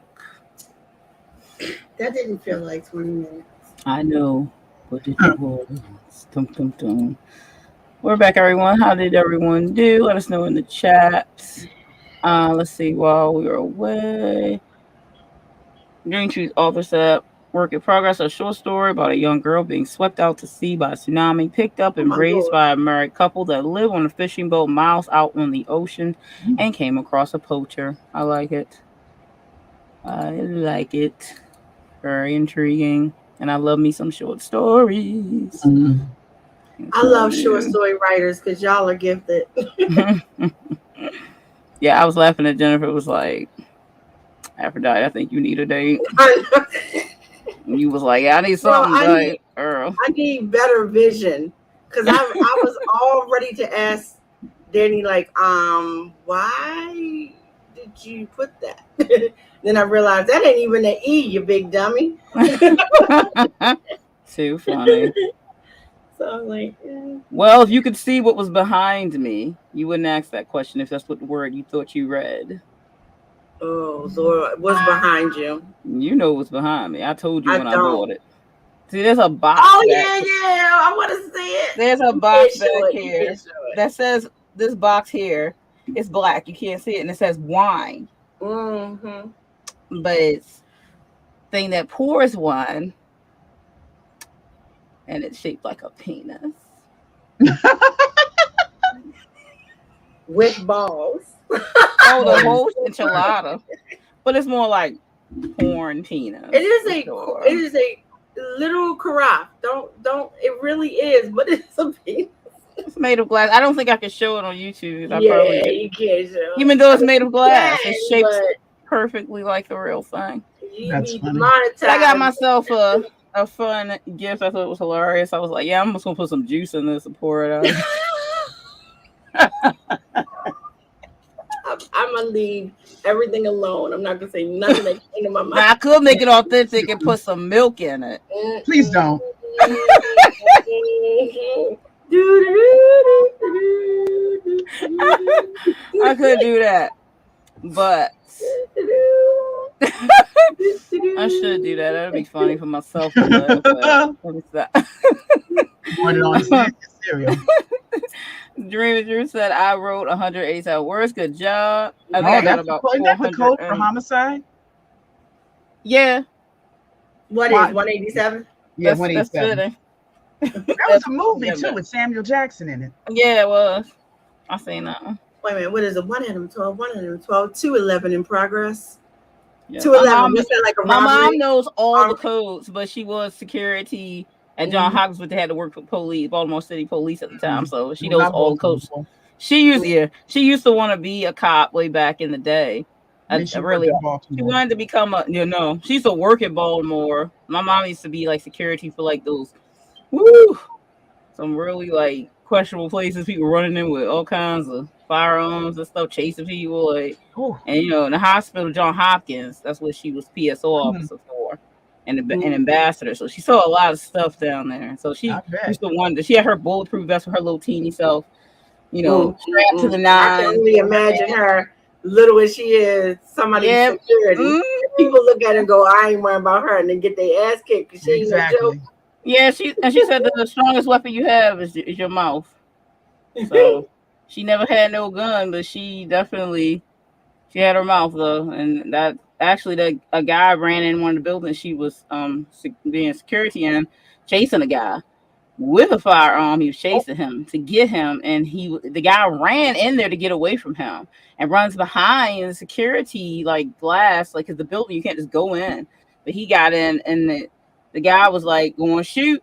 [SPEAKER 3] That didn't feel like 20 minutes.
[SPEAKER 1] I know, but it was. Dum, dum, dum. We're back, everyone. How did everyone do? Let us know in the chat. Let's see. While we were away, Green Tree's author said, "Work in progress, a short story about a young girl being swept out to sea by a tsunami, picked up and raised by a married couple that live on a fishing boat miles out on the ocean, and came across a poacher." I like it. I like it. Very intriguing. And I love me some short stories.
[SPEAKER 2] Mm-hmm.
[SPEAKER 3] I love short story writers because y'all are gifted.
[SPEAKER 1] Yeah, I was laughing at Jennifer. It was like, Aphrodite, I think you need a date. And you was like, yeah, I need something.
[SPEAKER 3] Well, I need better vision. Because I was all ready to ask Danny, like, why did you put that? Then I realized that ain't even an E, you big dummy.
[SPEAKER 1] Too funny.
[SPEAKER 3] So I'm like,
[SPEAKER 1] well, if you could see what was behind me, you wouldn't ask that question if that's what word you thought you read.
[SPEAKER 3] Oh, Lord, what's behind you?
[SPEAKER 1] You know what's behind me. I told you when I bought it. See, there's a box.
[SPEAKER 3] Oh, yeah, I want to see it.
[SPEAKER 1] There's a box back here that says, this box here is black. You can't see it. And it says wine.
[SPEAKER 3] Mm-hmm.
[SPEAKER 1] But it's thing that pours wine. And it's shaped like a penis.
[SPEAKER 3] With balls.
[SPEAKER 1] Oh, the whole enchilada. But it's more like porn penis.
[SPEAKER 3] It is a little carafe. Don't it really is, but it's a penis.
[SPEAKER 1] It's made of glass. I don't think I can show it on YouTube.
[SPEAKER 3] You can't show it.
[SPEAKER 1] Even though it's made of glass, it's shaped perfectly like the real thing.
[SPEAKER 2] That's funny.
[SPEAKER 1] I got myself a fun gift. I thought it was hilarious. I was like, yeah, I'm just gonna put some juice in this and pour it out.
[SPEAKER 3] I'm gonna leave everything alone. I'm not gonna say nothing that came to my mind.
[SPEAKER 1] Now, I could make it authentic and put some milk in it.
[SPEAKER 2] Please don't.
[SPEAKER 1] I could do that, but I should do that. That'd be funny for myself. What is that?
[SPEAKER 2] Cereal.
[SPEAKER 1] Dreamer said, I wrote 187 words. Good job. I think
[SPEAKER 2] I
[SPEAKER 1] got about 400.
[SPEAKER 2] That's the code for homicide?
[SPEAKER 1] Yeah.
[SPEAKER 3] What is 187?
[SPEAKER 2] Yeah, 187. That was a movie too with Samuel Jackson in it.
[SPEAKER 1] Yeah, it was. I seen that one.
[SPEAKER 3] Wait a minute, what is it? 112, 211 in progress.
[SPEAKER 1] Yeah.
[SPEAKER 3] 211.
[SPEAKER 1] My mom knows all the codes, but she was security at Johns Hopkins, but they had to work for police, Baltimore City Police at the time, so she knows all the codes. She used to want to be a cop way back in the day. She wanted to become she used to work in Baltimore. My mom used to be like security for like those some really like questionable places, people running in with all kinds of firearms and stuff, chasing people, like, and in the hospital, Johns Hopkins, that's what she was PSO officer for, and an ambassador. So she saw a lot of stuff down there. So she used to wonder. She had her bulletproof vest for her little teeny self, strapped to the nine.
[SPEAKER 3] I can only imagine her, little as she is, somebody's security. People look at her and go, I ain't worrying about her, and then get their ass kicked because she ain't no joke.
[SPEAKER 1] Yeah, she said that the strongest weapon you have is your mouth. So she never had no gun, but she had her mouth though, and that actually a guy ran in one of the buildings she was being security in, chasing a guy with a firearm. He was chasing him to get him, and the guy ran in there to get away from him and runs behind the security like glass, like, because the building you can't just go in, but he got in, and the guy was like going to shoot,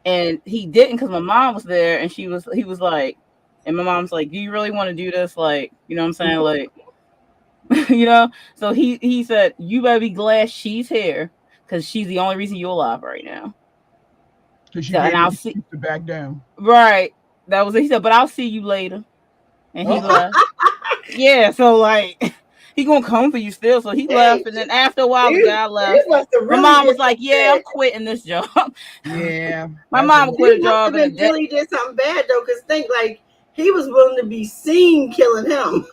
[SPEAKER 1] and he didn't because my mom was there, and he was like, and my mom's like, do you really want to do this? Like, you know what I'm saying? Like, so he said, you better be glad she's here because she's the only reason you're alive right now.
[SPEAKER 2] And I'll see to back down.
[SPEAKER 1] Right. That was it. He said, but I'll see you later. And he left. Yeah. So like, he gonna come for you still. So he left, and then after a while, the guy left. My mom was like, "Yeah, I'm quitting this job."
[SPEAKER 2] Yeah,
[SPEAKER 1] my mom quit a job.
[SPEAKER 3] And really did something bad though, because think like he was willing to be seen killing him.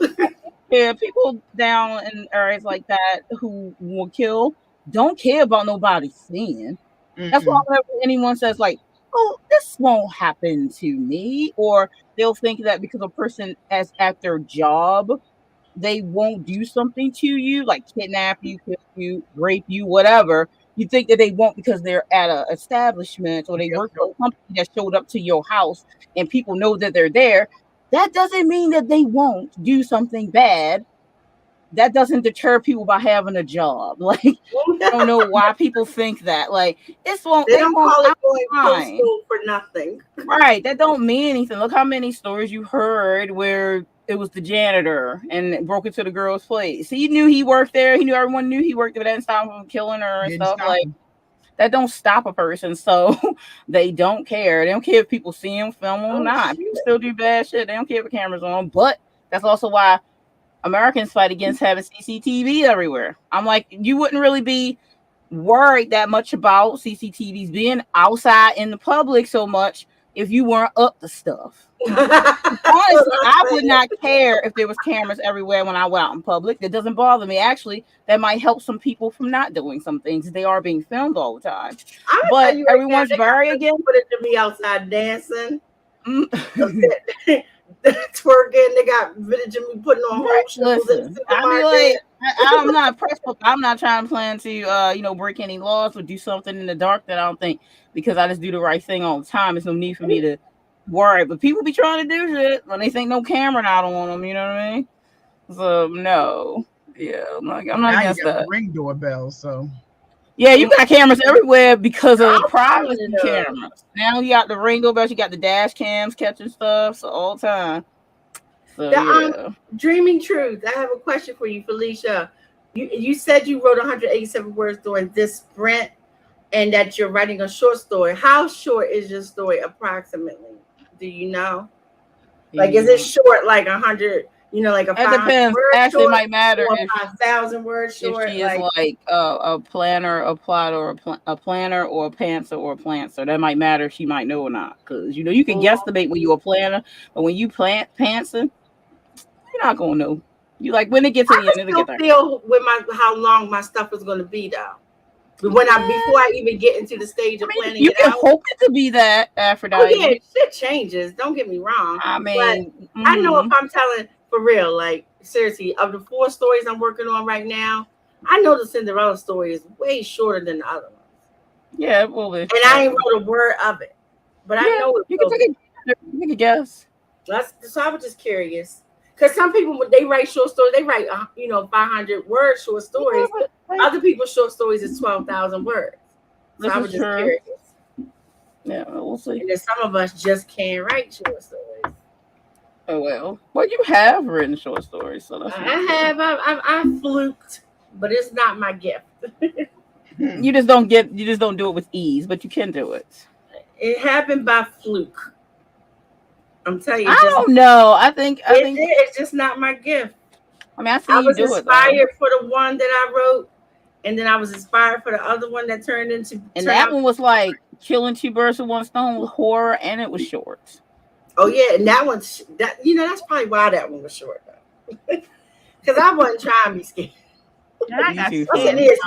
[SPEAKER 1] Yeah, people down in areas like that who will kill don't care about nobody seeing. That's why whenever anyone says like, "Oh, this won't happen to me," or they'll think that because a person is at their job, they won't do something to you, like kidnap you, kill you, rape you, whatever. You think that they won't because they're at an establishment or they work for a company that showed up to your house and people know that they're there. That doesn't mean that they won't do something bad. That doesn't deter people by having a job. Like, I don't know why people think that. Like, this won't.
[SPEAKER 3] They don't call it going
[SPEAKER 1] fine.
[SPEAKER 3] postal for nothing.
[SPEAKER 1] Right. That don't mean anything. Look how many stories you heard where it was the janitor and broke into the girl's place. He knew he worked there. He knew everyone knew he worked there. That didn't stop him from killing her and stuff. Like, that don't stop a person. So they don't care. They don't care if people see him, film him or not. People still do bad shit. They don't care if the camera's on. But that's also why Americans fight against having CCTV everywhere. I'm like, you wouldn't really be worried that much about CCTVs being outside in the public so much if you weren't up to stuff. Honestly, I would not care if there was cameras everywhere when I went out in public. That doesn't bother me. Actually, that might help some people from not doing some things. They are being filmed all the time. But everyone's very against
[SPEAKER 3] put it to me outside dancing. Twerking, they got vintage of me putting on whole shoes.
[SPEAKER 1] I'm not impressed with. I'm not trying to plan to break any laws or do something in the dark that I don't think, because I just do the right thing all the time. There's no need for me to worry. But people be trying to do shit when they think no camera not on them. You know what I mean? So no, yeah, I'm not against that.
[SPEAKER 2] Ring doorbell, so.
[SPEAKER 1] Yeah, you got cameras everywhere because of the privacy cameras. Now you got the Ring doorbells, you got the dash cams catching stuff, so all the time. So,
[SPEAKER 3] Dreaming Truth. I have a question for you, Felicia. You said you wrote 187 words during this sprint, and that you're writing a short story. How short is your story approximately? Do you know? Like, is it short, like 100? Like a 500 word
[SPEAKER 1] actually
[SPEAKER 3] short,
[SPEAKER 1] might matter
[SPEAKER 3] or
[SPEAKER 1] if
[SPEAKER 3] 5,000 words short.
[SPEAKER 1] If she is like a planner, a plot, or a planner, or a pantser, or a plantser, that might matter if she might know or not. Because you can guesstimate when you're a planner, but when you pantser, you're not gonna know. You like when it gets to the end, it'll get there.
[SPEAKER 3] Feel with how long my stuff is gonna be though. Before I even get into the stage of planning,
[SPEAKER 1] you can hope it to be that, Aphrodite.
[SPEAKER 3] Oh yeah, shit changes. Don't get me wrong.
[SPEAKER 1] I mean,
[SPEAKER 3] I know if I'm telling. For real, like seriously, of the 4 stories I'm working on right now, I know the Cinderella story is way shorter than the other ones.
[SPEAKER 1] Yeah, it will be.
[SPEAKER 3] And I ain't wrote a word of it, but I know it.
[SPEAKER 1] You can take a guess.
[SPEAKER 3] So I was just curious, because some people when they write short stories, they write 500 word short stories. Yeah, other people's short stories is 12,000 words. So I was just curious.
[SPEAKER 1] Yeah, we'll see.
[SPEAKER 3] And then some of us just can't write short stories.
[SPEAKER 1] Oh well, you have written short stories, so that's
[SPEAKER 3] I've fluked, but it's not my gift.
[SPEAKER 1] You just don't do it with ease, but you can do it.
[SPEAKER 3] It happened by fluke. I'm telling you.
[SPEAKER 1] I don't know. I think
[SPEAKER 3] it's just not my gift.
[SPEAKER 1] I mean, I was
[SPEAKER 3] inspired for the one that I wrote, and then I was inspired for the other one that turned into.
[SPEAKER 1] And that one was like killing 2 birds with 1 stone with horror, and it was short.
[SPEAKER 3] Oh yeah, and that one's that's probably why that one was short though. Because I wasn't trying to be scared.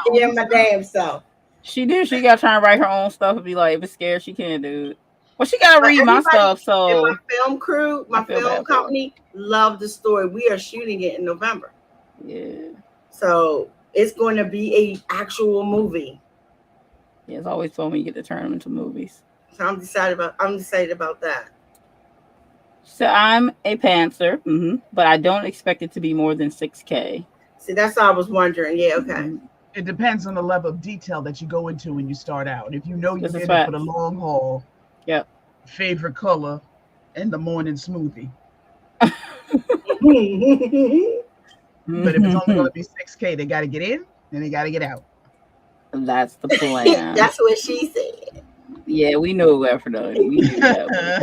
[SPEAKER 3] Scared my damn self.
[SPEAKER 1] She did. She got trying to write her own stuff and be like, if it's scared, she can't do it. Well, she gotta read my stuff. So
[SPEAKER 3] my film crew, my film company, loved the story. We are shooting it in November.
[SPEAKER 1] Yeah.
[SPEAKER 3] So it's going to be a actual movie.
[SPEAKER 1] Yeah, it's always told me you get to turn them into movies.
[SPEAKER 3] So I'm excited about that.
[SPEAKER 1] So I'm a pantser, but I don't expect it to be more than 6K.
[SPEAKER 3] See, that's what I was wondering. Yeah, okay.
[SPEAKER 2] It depends on the level of detail that you go into when you start out. If you know you're in it for the long haul, favorite color in the morning smoothie. But if it's only going to be 6K, they got to get in and they got to get out.
[SPEAKER 1] That's the plan.
[SPEAKER 3] That's what she said.
[SPEAKER 1] Yeah, we know Aphrodite. We knew that.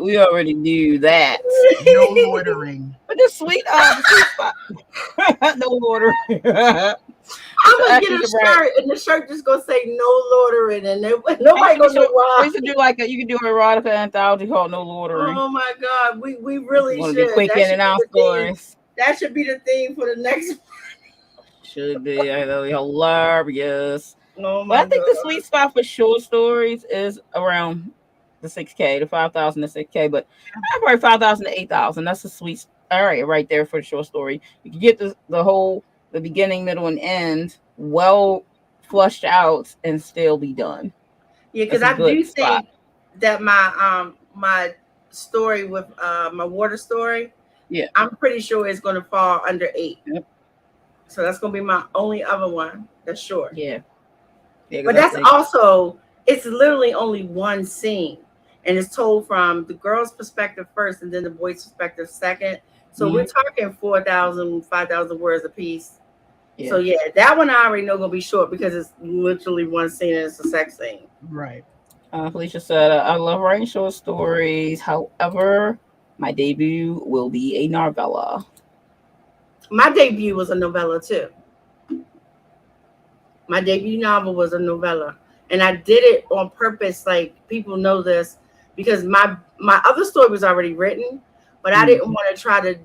[SPEAKER 1] we already knew that.
[SPEAKER 2] No loitering.
[SPEAKER 1] But the sweet spot. No loitering.
[SPEAKER 3] I'm gonna get a shirt, and the shirt just gonna say "No loitering," and nobody gonna know why.
[SPEAKER 1] We should do you can do an erotica anthology called "No Loitering."
[SPEAKER 3] Oh my God, we really should.
[SPEAKER 1] Quick in and out stories.
[SPEAKER 3] That should be the theme for the next.
[SPEAKER 1] Should be. I know, hilarious.
[SPEAKER 3] Oh
[SPEAKER 1] But I
[SPEAKER 3] my
[SPEAKER 1] think the
[SPEAKER 3] God.
[SPEAKER 1] sweet spot for short stories is around the 6K, the 5,000 to 6K, but I probably 5,000 to 8,000. That's a sweet area right there for the short story. You can get the beginning, middle, and end well flushed out and still be done.
[SPEAKER 3] Yeah, because
[SPEAKER 1] That's a
[SPEAKER 3] I do
[SPEAKER 1] good spot.
[SPEAKER 3] think that my story with my water story,
[SPEAKER 1] Yeah.
[SPEAKER 3] I'm pretty sure it's going to fall under 8.
[SPEAKER 1] Yep.
[SPEAKER 3] So that's going to be my only other one that's short.
[SPEAKER 1] Yeah. Yeah,
[SPEAKER 3] But that's also, it's literally only one scene. And it's told from the girl's perspective first and then the boy's perspective second. So we're talking 4,000, 5,000 words a piece. Yeah. So yeah, that one I already know going to be short because it's literally one scene and it's a sex scene.
[SPEAKER 2] Right.
[SPEAKER 1] Felicia said, I love writing short stories. However, my debut will be a novella.
[SPEAKER 3] My debut was a novella too. My debut novel was a novella. And I did it on purpose. Like, people know this because my other story was already written, but I didn't want to try to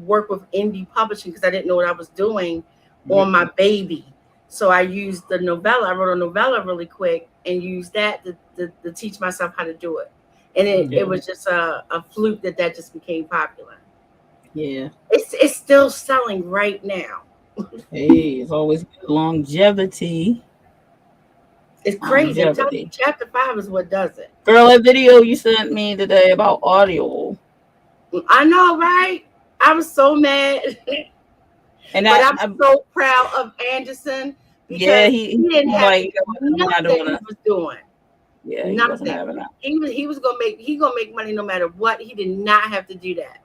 [SPEAKER 3] work with indie publishing because I didn't know what I was doing on my baby. So I used the novella. I wrote a novella really quick and used that to teach myself how to do it. And it was just a fluke that just became popular.
[SPEAKER 1] Yeah.
[SPEAKER 3] It's still selling right now.
[SPEAKER 1] Hey, it's always good. Longevity.
[SPEAKER 3] It's crazy. I'm telling you, chapter 5 is what does it.
[SPEAKER 1] Girl, that video you sent me today about audio.
[SPEAKER 3] I know, right? I was so mad.
[SPEAKER 1] And
[SPEAKER 3] but I'm so proud of Anderson.
[SPEAKER 1] Yeah, he
[SPEAKER 3] didn't have
[SPEAKER 1] like
[SPEAKER 3] nothing he was doing.
[SPEAKER 1] Yeah, he
[SPEAKER 3] nothing.
[SPEAKER 1] wasn't having that.
[SPEAKER 3] He was gonna make money no matter what. He did not have to do that.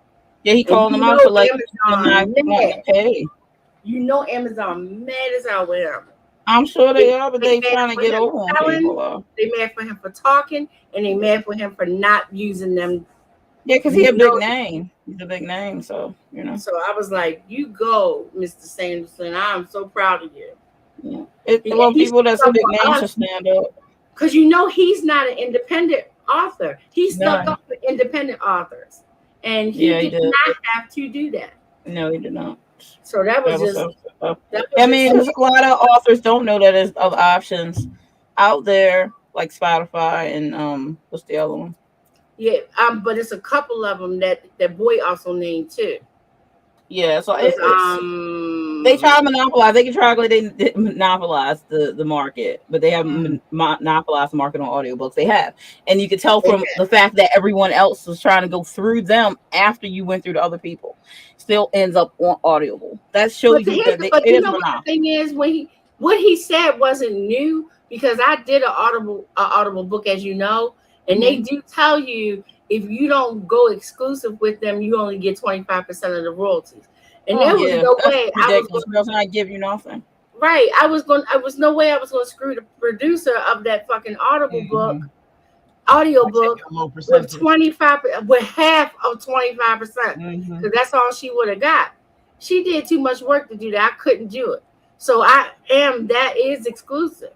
[SPEAKER 1] Yeah, he called them out for like
[SPEAKER 3] Amazon
[SPEAKER 1] not pay.
[SPEAKER 3] You know, Amazon mad as hell with him.
[SPEAKER 1] I'm sure they are, but they trying to get over on people.
[SPEAKER 3] They mad for him for talking, and they mad for him for not using them.
[SPEAKER 1] Yeah, because he's a big name. He's a big name, so you know.
[SPEAKER 3] So I was like, "You go, Mr. Sanderson. I'm so proud of you."
[SPEAKER 1] Yeah, well, people that's a big name should stand up.
[SPEAKER 3] Because you know he's not an independent author. He's stuck up with independent authors, and he did not have to do that.
[SPEAKER 1] No, he did not.
[SPEAKER 3] So that was just.
[SPEAKER 1] I mean, a lot of authors don't know that there's other options out there, like Spotify and what's the other one?
[SPEAKER 3] Yeah, but it's a couple of them that boy also named too.
[SPEAKER 1] Yeah, so they try to monopolize. They can try to monopolize the market, but they haven't monopolized the market on audiobooks. They have, and you can tell from the fact that everyone else was trying to go through them after you went through the other people, still ends up on Audible. That shows you that
[SPEAKER 3] but you know what the thing is, what he said wasn't new, because I did an Audible book, as you know, and they do tell you, if you don't go exclusive with them, you only get 25% of the royalties. And there was no way I was
[SPEAKER 1] going to give you nothing.
[SPEAKER 3] Right. I was no way I was going to screw the producer of that fucking audiobook with 25, with half of 25%. Because that's all she would have got. She did too much work to do that. I couldn't do it. So that is exclusive.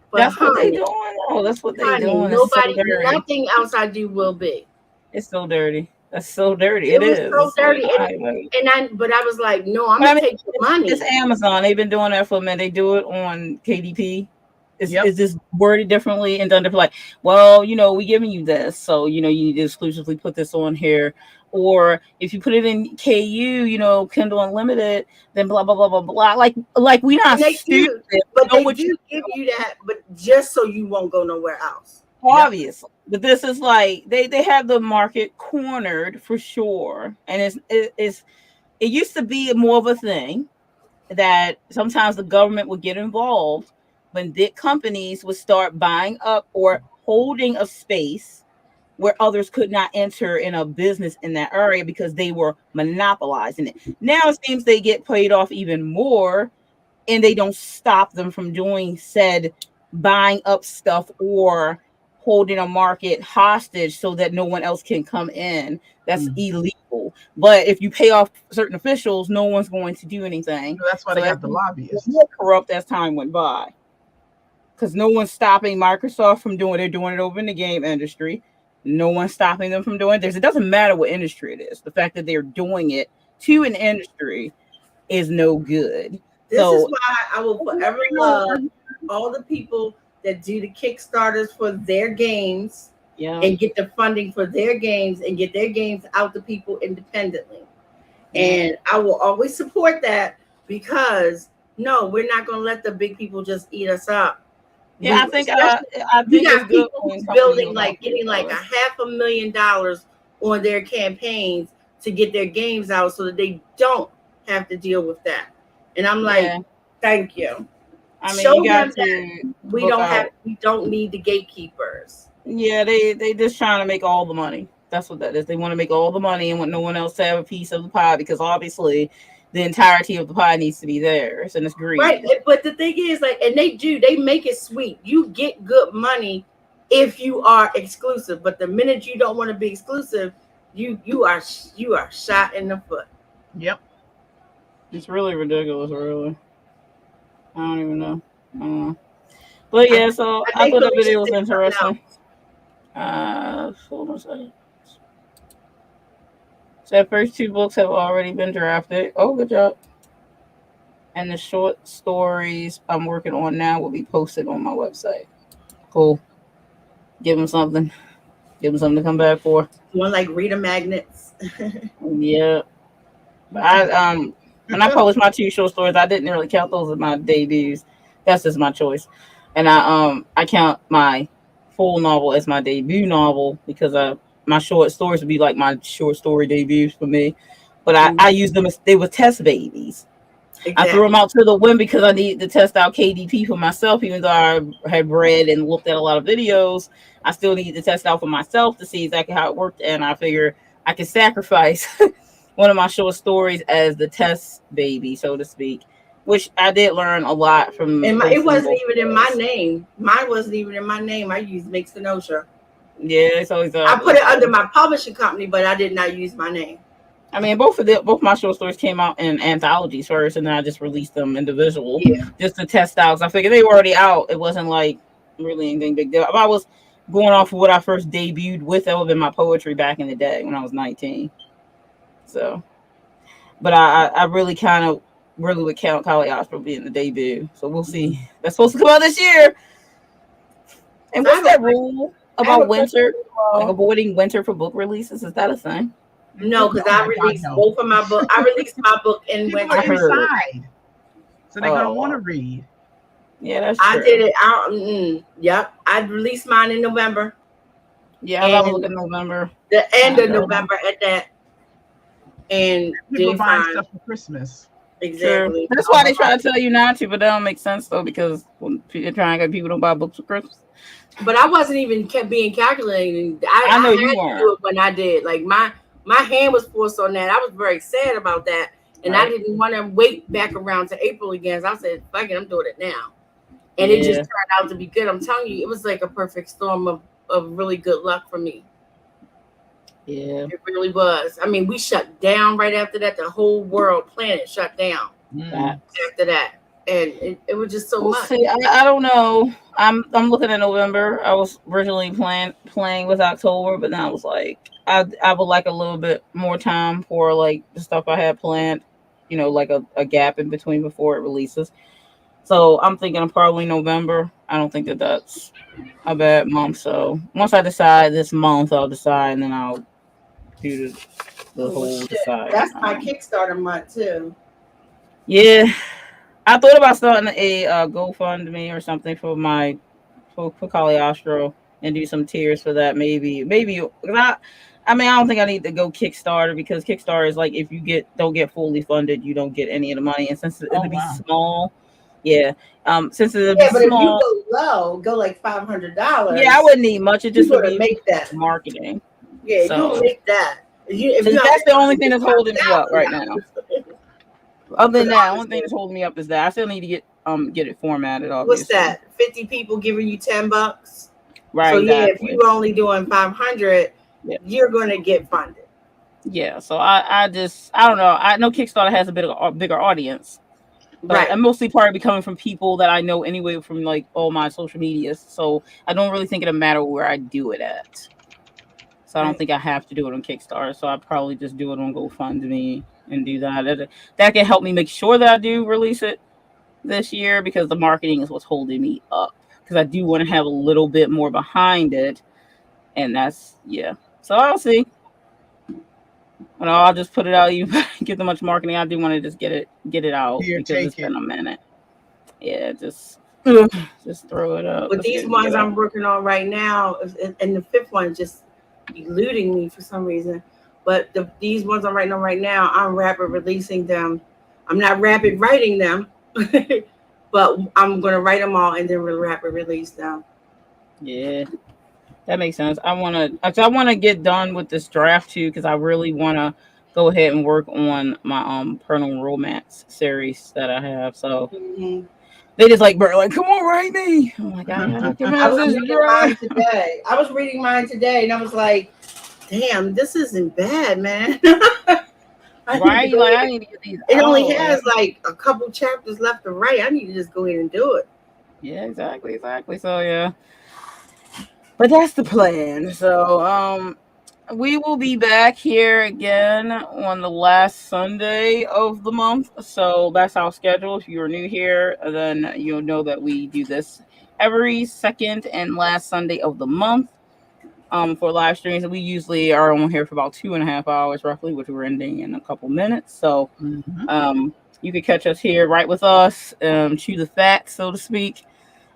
[SPEAKER 3] But
[SPEAKER 1] that's what they doing. Oh, that's what they doing.
[SPEAKER 3] Nothing else I do will be.
[SPEAKER 1] It's so dirty. That's so dirty. It is
[SPEAKER 3] so dirty. But I was like, no, I'm gonna take the money.
[SPEAKER 1] It's Amazon. They've been doing that for a minute. They do it on KDP. It's just worded differently and done differently. Like, well, you know, we giving you this, so you know you need to exclusively put this on here. Or if you put it in KU, you know, Kindle Unlimited, then blah blah blah blah blah. Like we not stupid.
[SPEAKER 3] But they do give you that, but just so you won't go nowhere else.
[SPEAKER 1] Obviously, but this is like they have the market cornered for sure, and it used to be more of a thing that sometimes the government would get involved when big companies would start buying up or holding a space where others could not enter in a business in that area because they were monopolizing it. Now it seems they get paid off even more, and they don't stop them from doing said buying up stuff or holding a market hostage so that no one else can come in. That's illegal. But if you pay off certain officials, no one's going to do anything.
[SPEAKER 2] So that's why they have the lobbyists.
[SPEAKER 1] More corrupt as time went by. Because no one's stopping Microsoft from doing it. They're doing it over in the game industry. No one's stopping them from doing this. It doesn't matter what industry it is. The fact that they're doing it to an industry is no good.
[SPEAKER 3] This is why I will forever love all the people that do the Kickstarters for their games and get the funding for their games and get their games out to people independently. And I will always support that because no, we're not going to let the big people just eat us up.
[SPEAKER 1] Yeah, I think
[SPEAKER 3] we got people who's building getting like $500,000 on their campaigns to get their games out so that they don't have to deal with that. And I'm like, thank you.
[SPEAKER 1] I mean,
[SPEAKER 3] show
[SPEAKER 1] you got
[SPEAKER 3] them that we don't need the gatekeepers.
[SPEAKER 1] Yeah, they just trying to make all the money. That's what that is. They want to make all the money and want no one else to have a piece of the pie because obviously the entirety of the pie needs to be theirs, and it's greed.
[SPEAKER 3] Right, but the thing is, and they make it sweet. You get good money if you are exclusive, but the minute you don't want to be exclusive, you are shot in the foot.
[SPEAKER 2] Yep,
[SPEAKER 1] it's really ridiculous. Really, I don't even know. But yeah, so I thought the video was interesting. Hold on a second. So the first 2 books have already been drafted. Oh, good job. And the short stories I'm working on now will be posted on my website. Cool. Give them something. Give them something to come back for.
[SPEAKER 3] One like reader magnets.
[SPEAKER 1] Yeah. But when I published my 2 short stories, I didn't really count those as my debuts. That's just my choice. And I count my full novel as my debut novel because my short stories would be like my short story debuts for me. But I use them as they were test babies. Exactly. I threw them out to the wind because I needed to test out KDP for myself. Even though I had read and looked at a lot of videos, I still needed to test out for myself to see exactly how it worked. And I figured I could sacrifice one of my short stories as the test baby, so to speak. Which I did learn a lot from.
[SPEAKER 3] And it wasn't even in my name. Mine wasn't even in my name. I used Mix Kenosha.
[SPEAKER 1] Yeah, so
[SPEAKER 3] I put it under my publishing company, but I did not use my name.
[SPEAKER 1] I mean, both my short stories came out in anthologies first, and then I just released them individual, just to test out. I figured they were already out. It wasn't like really anything big deal. If I was going off of what I first debuted with, that would have been my poetry back in the day when I was 19. So, but I really would count Caliostro being the debut. So we'll see. That's supposed to come out this year. And what's that rule about winter? Like avoiding winter for book releases? Is that a thing?
[SPEAKER 3] No, because I released both of my books. I released my book in winter.
[SPEAKER 2] Inside, so they're gonna want to read.
[SPEAKER 1] Yeah, that's true.
[SPEAKER 3] I did it. Yep, I released mine in November.
[SPEAKER 1] Yeah, I was looking at November.
[SPEAKER 3] The end of November at that. And
[SPEAKER 2] people buying stuff for Christmas.
[SPEAKER 3] Exactly.
[SPEAKER 1] Sure. That's why they try to tell you not to, but that don't make sense though because they're trying to get people to buy books for Christmas.
[SPEAKER 3] But I wasn't even being calculating. I know you weren't. Do it when I did. Like my hand was forced on that. I was very sad about that, and I didn't want to wait back around to April again. So I said, "Fuck it, I'm doing it now," and it just turned out to be good. I'm telling you, it was like a perfect storm of really good luck for me.
[SPEAKER 1] Yeah,
[SPEAKER 3] it really was. I mean, we shut down right after that. The whole planet shut down after that, and it was just so much.
[SPEAKER 1] See, I don't know. I'm looking at November. I was originally playing with October, but now I was like, I would like a little bit more time for like the stuff I had planned. You know, like a gap in between before it releases. So I'm thinking probably November. I don't think that's a bad month. So once I decide this month, I'll decide, and then I'll do the whole decide.
[SPEAKER 3] That's my Kickstarter month too.
[SPEAKER 1] Yeah, I thought about starting a GoFundMe or something for Caliostro and do some tiers for that. Maybe. I mean, I don't think I need to go Kickstarter because Kickstarter is like if you don't get fully funded, you don't get any of the money. And since it'll be small, since it'll be small,
[SPEAKER 3] if you go low, go like $500.
[SPEAKER 1] Yeah, I wouldn't need much. It just would be
[SPEAKER 3] make that
[SPEAKER 1] marketing.
[SPEAKER 3] Yeah, so, you make that.
[SPEAKER 1] That's the only thing that's holding me up right now. Other than that, the only thing that's holding me up is that I still need to get it formatted. Obviously.
[SPEAKER 3] What's that? 50 people giving you $10.
[SPEAKER 1] Right.
[SPEAKER 3] So
[SPEAKER 1] exactly.
[SPEAKER 3] if you're only doing 500, you're going to get funded.
[SPEAKER 1] Yeah. So I don't know. I know Kickstarter has a bigger audience, but I'm mostly probably coming from people that I know anyway from like all my social medias. So I don't really think it'll matter where I do it at. So I don't think I have to do it on Kickstarter. So I probably just do it on GoFundMe and do that. That can help me make sure that I do release it this year, because the marketing is what's holding me up. Because I do want to have a little bit more behind it, and that's So I'll see. I'll just put it out. You get the much marketing. I do want to just get it out because it's been a minute. Yeah, just throw it up.
[SPEAKER 3] But these ones I'm working on right now, and the fifth one just eluding me for some reason. But these ones I'm writing on right now, I'm rapid releasing them. I'm not rapid writing them, but I'm gonna write them all and then rapid release them.
[SPEAKER 1] Yeah, that makes sense. I wanna get done with this draft too, because I really wanna go ahead and work on my Paranormal Romance series that I have. So they just like come on, write me. I'm like, I
[SPEAKER 3] was reading mine today, and I was like, damn, this isn't bad, man.
[SPEAKER 1] Right? I need to get these.
[SPEAKER 3] It only has like a couple chapters left to write. I need to just go ahead and do it.
[SPEAKER 1] Yeah, exactly. So yeah. But that's the plan. So we will be back here again on the last Sunday of the month. So that's our schedule. If you're new here, then you'll know that we do this every second and last Sunday of the month. For live streams, and we usually are on here for about 2.5 hours roughly, which we're ending in a couple minutes. So you can catch us here right with us, chew the fat, so to speak,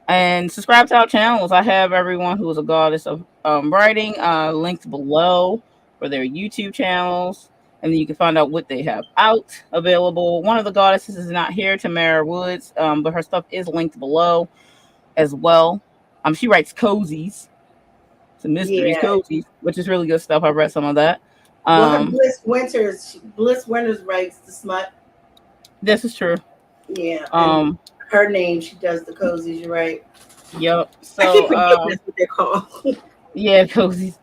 [SPEAKER 1] and subscribe to our channels. I have everyone who is a goddess of writing linked below for their YouTube channels, and then you can find out what they have out available. One of the goddesses is not here, Tamara Woods, but her stuff is linked below as well. She writes cozies. Some mysteries, cozies, which is really good stuff. I read some of that.
[SPEAKER 3] Bliss Winters writes the smut.
[SPEAKER 1] This is true.
[SPEAKER 3] Yeah. Her name, she does the cozies, you're right.
[SPEAKER 1] Yep. So
[SPEAKER 3] I keep forgetting that's what they're called.
[SPEAKER 1] Yeah, cozies.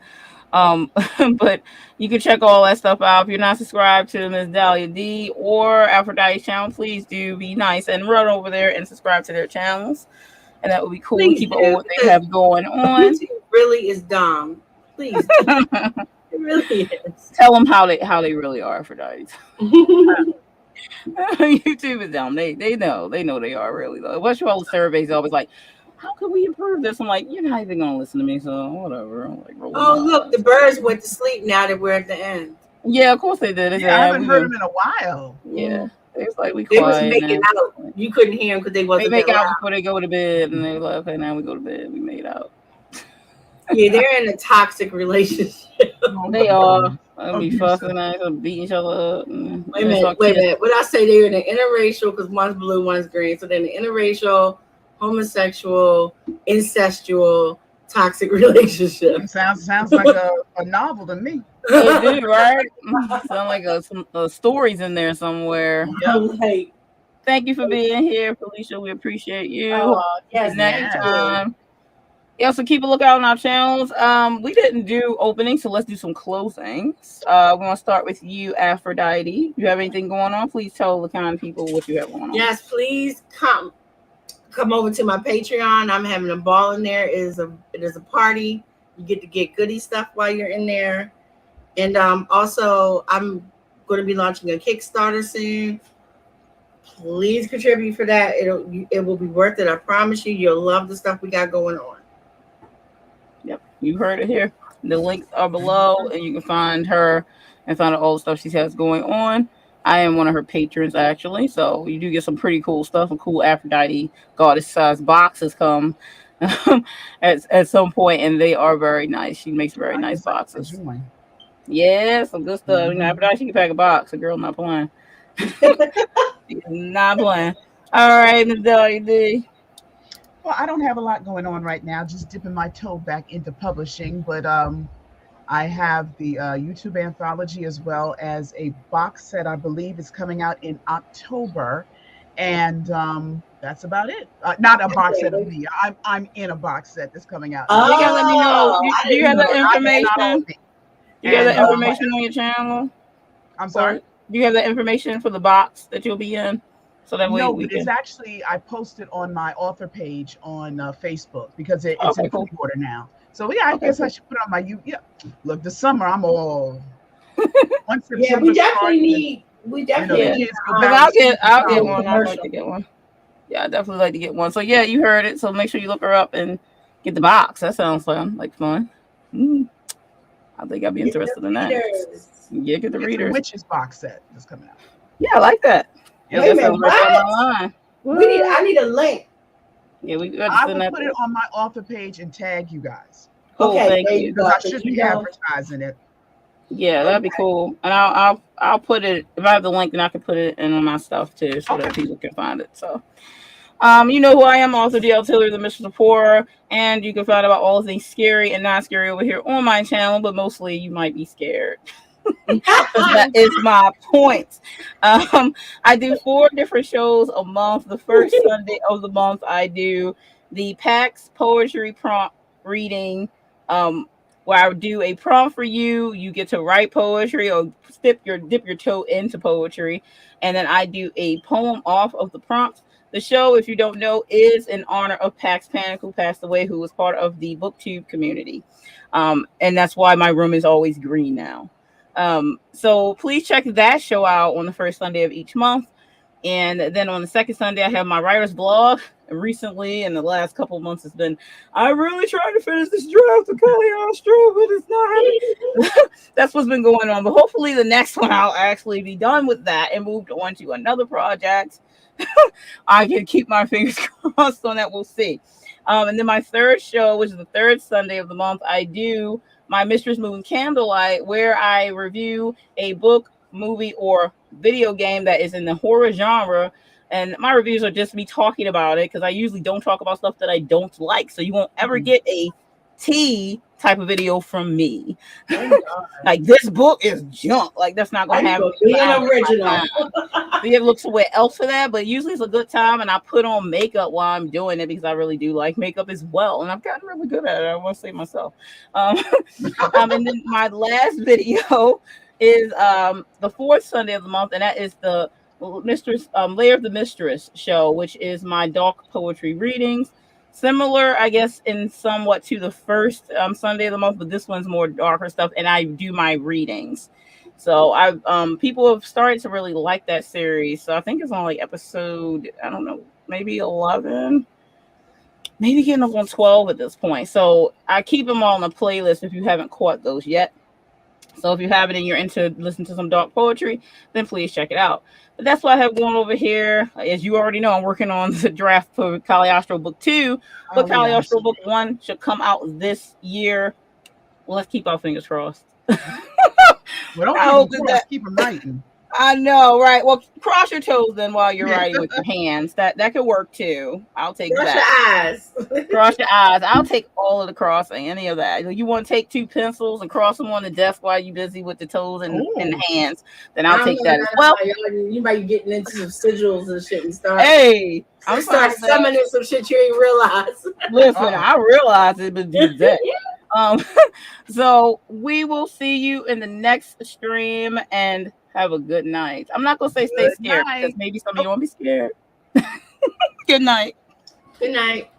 [SPEAKER 1] But you can check all that stuff out. If you're not subscribed to Ms. Daildah D or Aphrodite's channel, please do be nice and run over there and subscribe to their channels. And that would be cool to keep up what they have going on.
[SPEAKER 3] YouTube really is dumb. Please. It really is.
[SPEAKER 1] Tell them how they really are, Aphrodite. YouTube is dumb. They know they are really though. What's all the surveys always like, how can we improve this? I'm like, you're not even gonna listen to me, so whatever. I'm like,
[SPEAKER 3] look, the birds went to sleep now that we're at the end.
[SPEAKER 1] Yeah, of course they did.
[SPEAKER 2] I haven't heard them in a while.
[SPEAKER 1] Yeah. It's like
[SPEAKER 3] they was making out. You couldn't hear them because they wasn't.
[SPEAKER 1] They make out before they go to bed, and they're like, okay, now we go to bed. We made out.
[SPEAKER 3] Yeah, they're in a toxic relationship.
[SPEAKER 1] They are. They'll be fussing and beating each other up.
[SPEAKER 3] Wait a minute. What I say? They're in an interracial, because one's blue, one's green. So they're in an interracial, homosexual, incestual, toxic relationship.
[SPEAKER 2] Sounds like a novel to me.
[SPEAKER 1] They do, right? Sound like some stories in there somewhere.
[SPEAKER 3] Yep.
[SPEAKER 1] Thank you for being here, Felicia. We appreciate you.
[SPEAKER 3] Yes,
[SPEAKER 1] next time. Yeah, so keep a lookout on our channels. We didn't do openings, so let's do some closings. We want to start with you, Aphrodite. You have anything going on? Please tell the kind of people what you have going on.
[SPEAKER 3] Yes, please come over to my Patreon. I'm having a ball in there. It is a party. You get to get goodie stuff while you're in there. And also, I'm going to be launching a Kickstarter soon. Please contribute for that. It will be worth it. I promise you. You'll love the stuff we got going on.
[SPEAKER 1] Yep, you heard it here. The links are below, and you can find her and find out all the stuff she has going on. I am one of her patrons, actually, so you do get some pretty cool stuff. Some cool Aphrodite goddess-sized boxes come at some point, and they are very nice. She makes very nice boxes. Yeah, some good stuff. You know, Aphrodite, she can pack a box. A girl not playing. Not playing. All right, Ms. Daildah D.
[SPEAKER 2] Well, I don't have a lot going on right now. Just dipping my toe back into publishing, but I have the YouTube anthology as well as a box set. I believe is coming out in October, and that's about it. Not a box set of me. I'm in a box set that's coming out.
[SPEAKER 1] You gotta let me know. Do you have that information? Do you have that information on your channel?
[SPEAKER 2] I'm sorry.
[SPEAKER 1] Do you have that information for the box that you'll be in? So that
[SPEAKER 2] no, but it's actually, I posted on my author page on Facebook because it's in pre-order now. So yeah, I guess I should put on my look, the summer I'm all.
[SPEAKER 3] Yeah, we definitely We definitely
[SPEAKER 1] I'll get one. I'd like to get one. Yeah, I definitely like to get one. So yeah, you heard it. So make sure you look her up and get the box. That sounds fun. I think I'd be interested in that. Yeah, get the readers.
[SPEAKER 2] The Witches box set is coming out.
[SPEAKER 1] Yeah, I like that.
[SPEAKER 3] Yeah, wait a minute, what? I need a link.
[SPEAKER 1] Yeah,
[SPEAKER 2] I will put it on my author page and tag you guys.
[SPEAKER 1] Cool, thank you.
[SPEAKER 2] Because I should be advertising it.
[SPEAKER 1] Yeah, that'd be cool. And I'll put it, if I have the link, then I can put it in on my stuff too, so that people can find it. So you know who I am, author D.L. Tiller, the Mistress of Horror, and you can find out about all things scary and not scary over here on my channel, but mostly you might be scared. That is my point. I do 4 different shows a month. The first Sunday of the month, I do the PAX Poetry Prompt Reading, where I do a prompt for you. You get to write poetry or dip your toe into poetry, and then I do a poem off of the prompt. The show, if you don't know, is in honor of Pax Panic, who passed away, who was part of the BookTube community, and that's why my room is always green now. So please check that show out on the first Sunday of each month. And then on the second Sunday, I have my writer's blog. And recently, in the last couple of months, it's been, I'm really trying to finish this draft of Caliostro, but it's not happening. That's what's been going on. But hopefully the next one, I'll actually be done with that and moved on to another project. I can keep my fingers crossed on that. We'll see. And then my third show, which is the third Sunday of the month, I do my Mistress Moon Candlelight, where I review a book, movie, or video game that is in the horror genre. And my reviews are just me talking about it, because I usually don't talk about stuff that I don't like. So you won't ever get a tea type of video from me. Like, this book is junk. Like, that's not going to happen.
[SPEAKER 3] Original.
[SPEAKER 1] You have to look somewhere else for that, but usually it's a good time, and I put on makeup while I'm doing it because I really do like makeup as well, and I've gotten really good at it. I want to say myself. And then my last video is the fourth Sunday of the month, and that is the Mistress Lair of the Mistress show, which is my dark poetry readings. Similar, I guess, in somewhat to the first Sunday of the month, but this one's more darker stuff, and I do my readings. So people have started to really like that series. So I think it's on like episode, I don't know, maybe 11, maybe getting up on 12 at this point. So I keep them all on a playlist if you haven't caught those yet. So if you have it and you're into listening to some dark poetry, then please check it out. But that's what I have going over here. As you already know, I'm working on the draft for Caliostro Book 2, but Caliostro Book 1 should come out this year. Well, let's keep our fingers crossed.
[SPEAKER 2] Well, don't keep them writing.
[SPEAKER 1] I know, right? Well, cross your toes then while you're writing with your hands. That could work too. I'll take that.
[SPEAKER 3] Cross your eyes.
[SPEAKER 1] Cross your eyes. I'll take all of the crossing, any of that. You want to take 2 pencils and cross them on the desk while you're busy with the toes and the hands, then I'll take that as well.
[SPEAKER 3] You might be getting into some sigils and shit and stuff.
[SPEAKER 1] Hey,
[SPEAKER 3] I'm start summoning some shit you ain't realize.
[SPEAKER 1] Listen, I realize it, but do that. So we will see you in the next stream, and have a good night. I'm not gonna say stay scared because maybe some of you won't be scared. Good night.
[SPEAKER 3] Good night.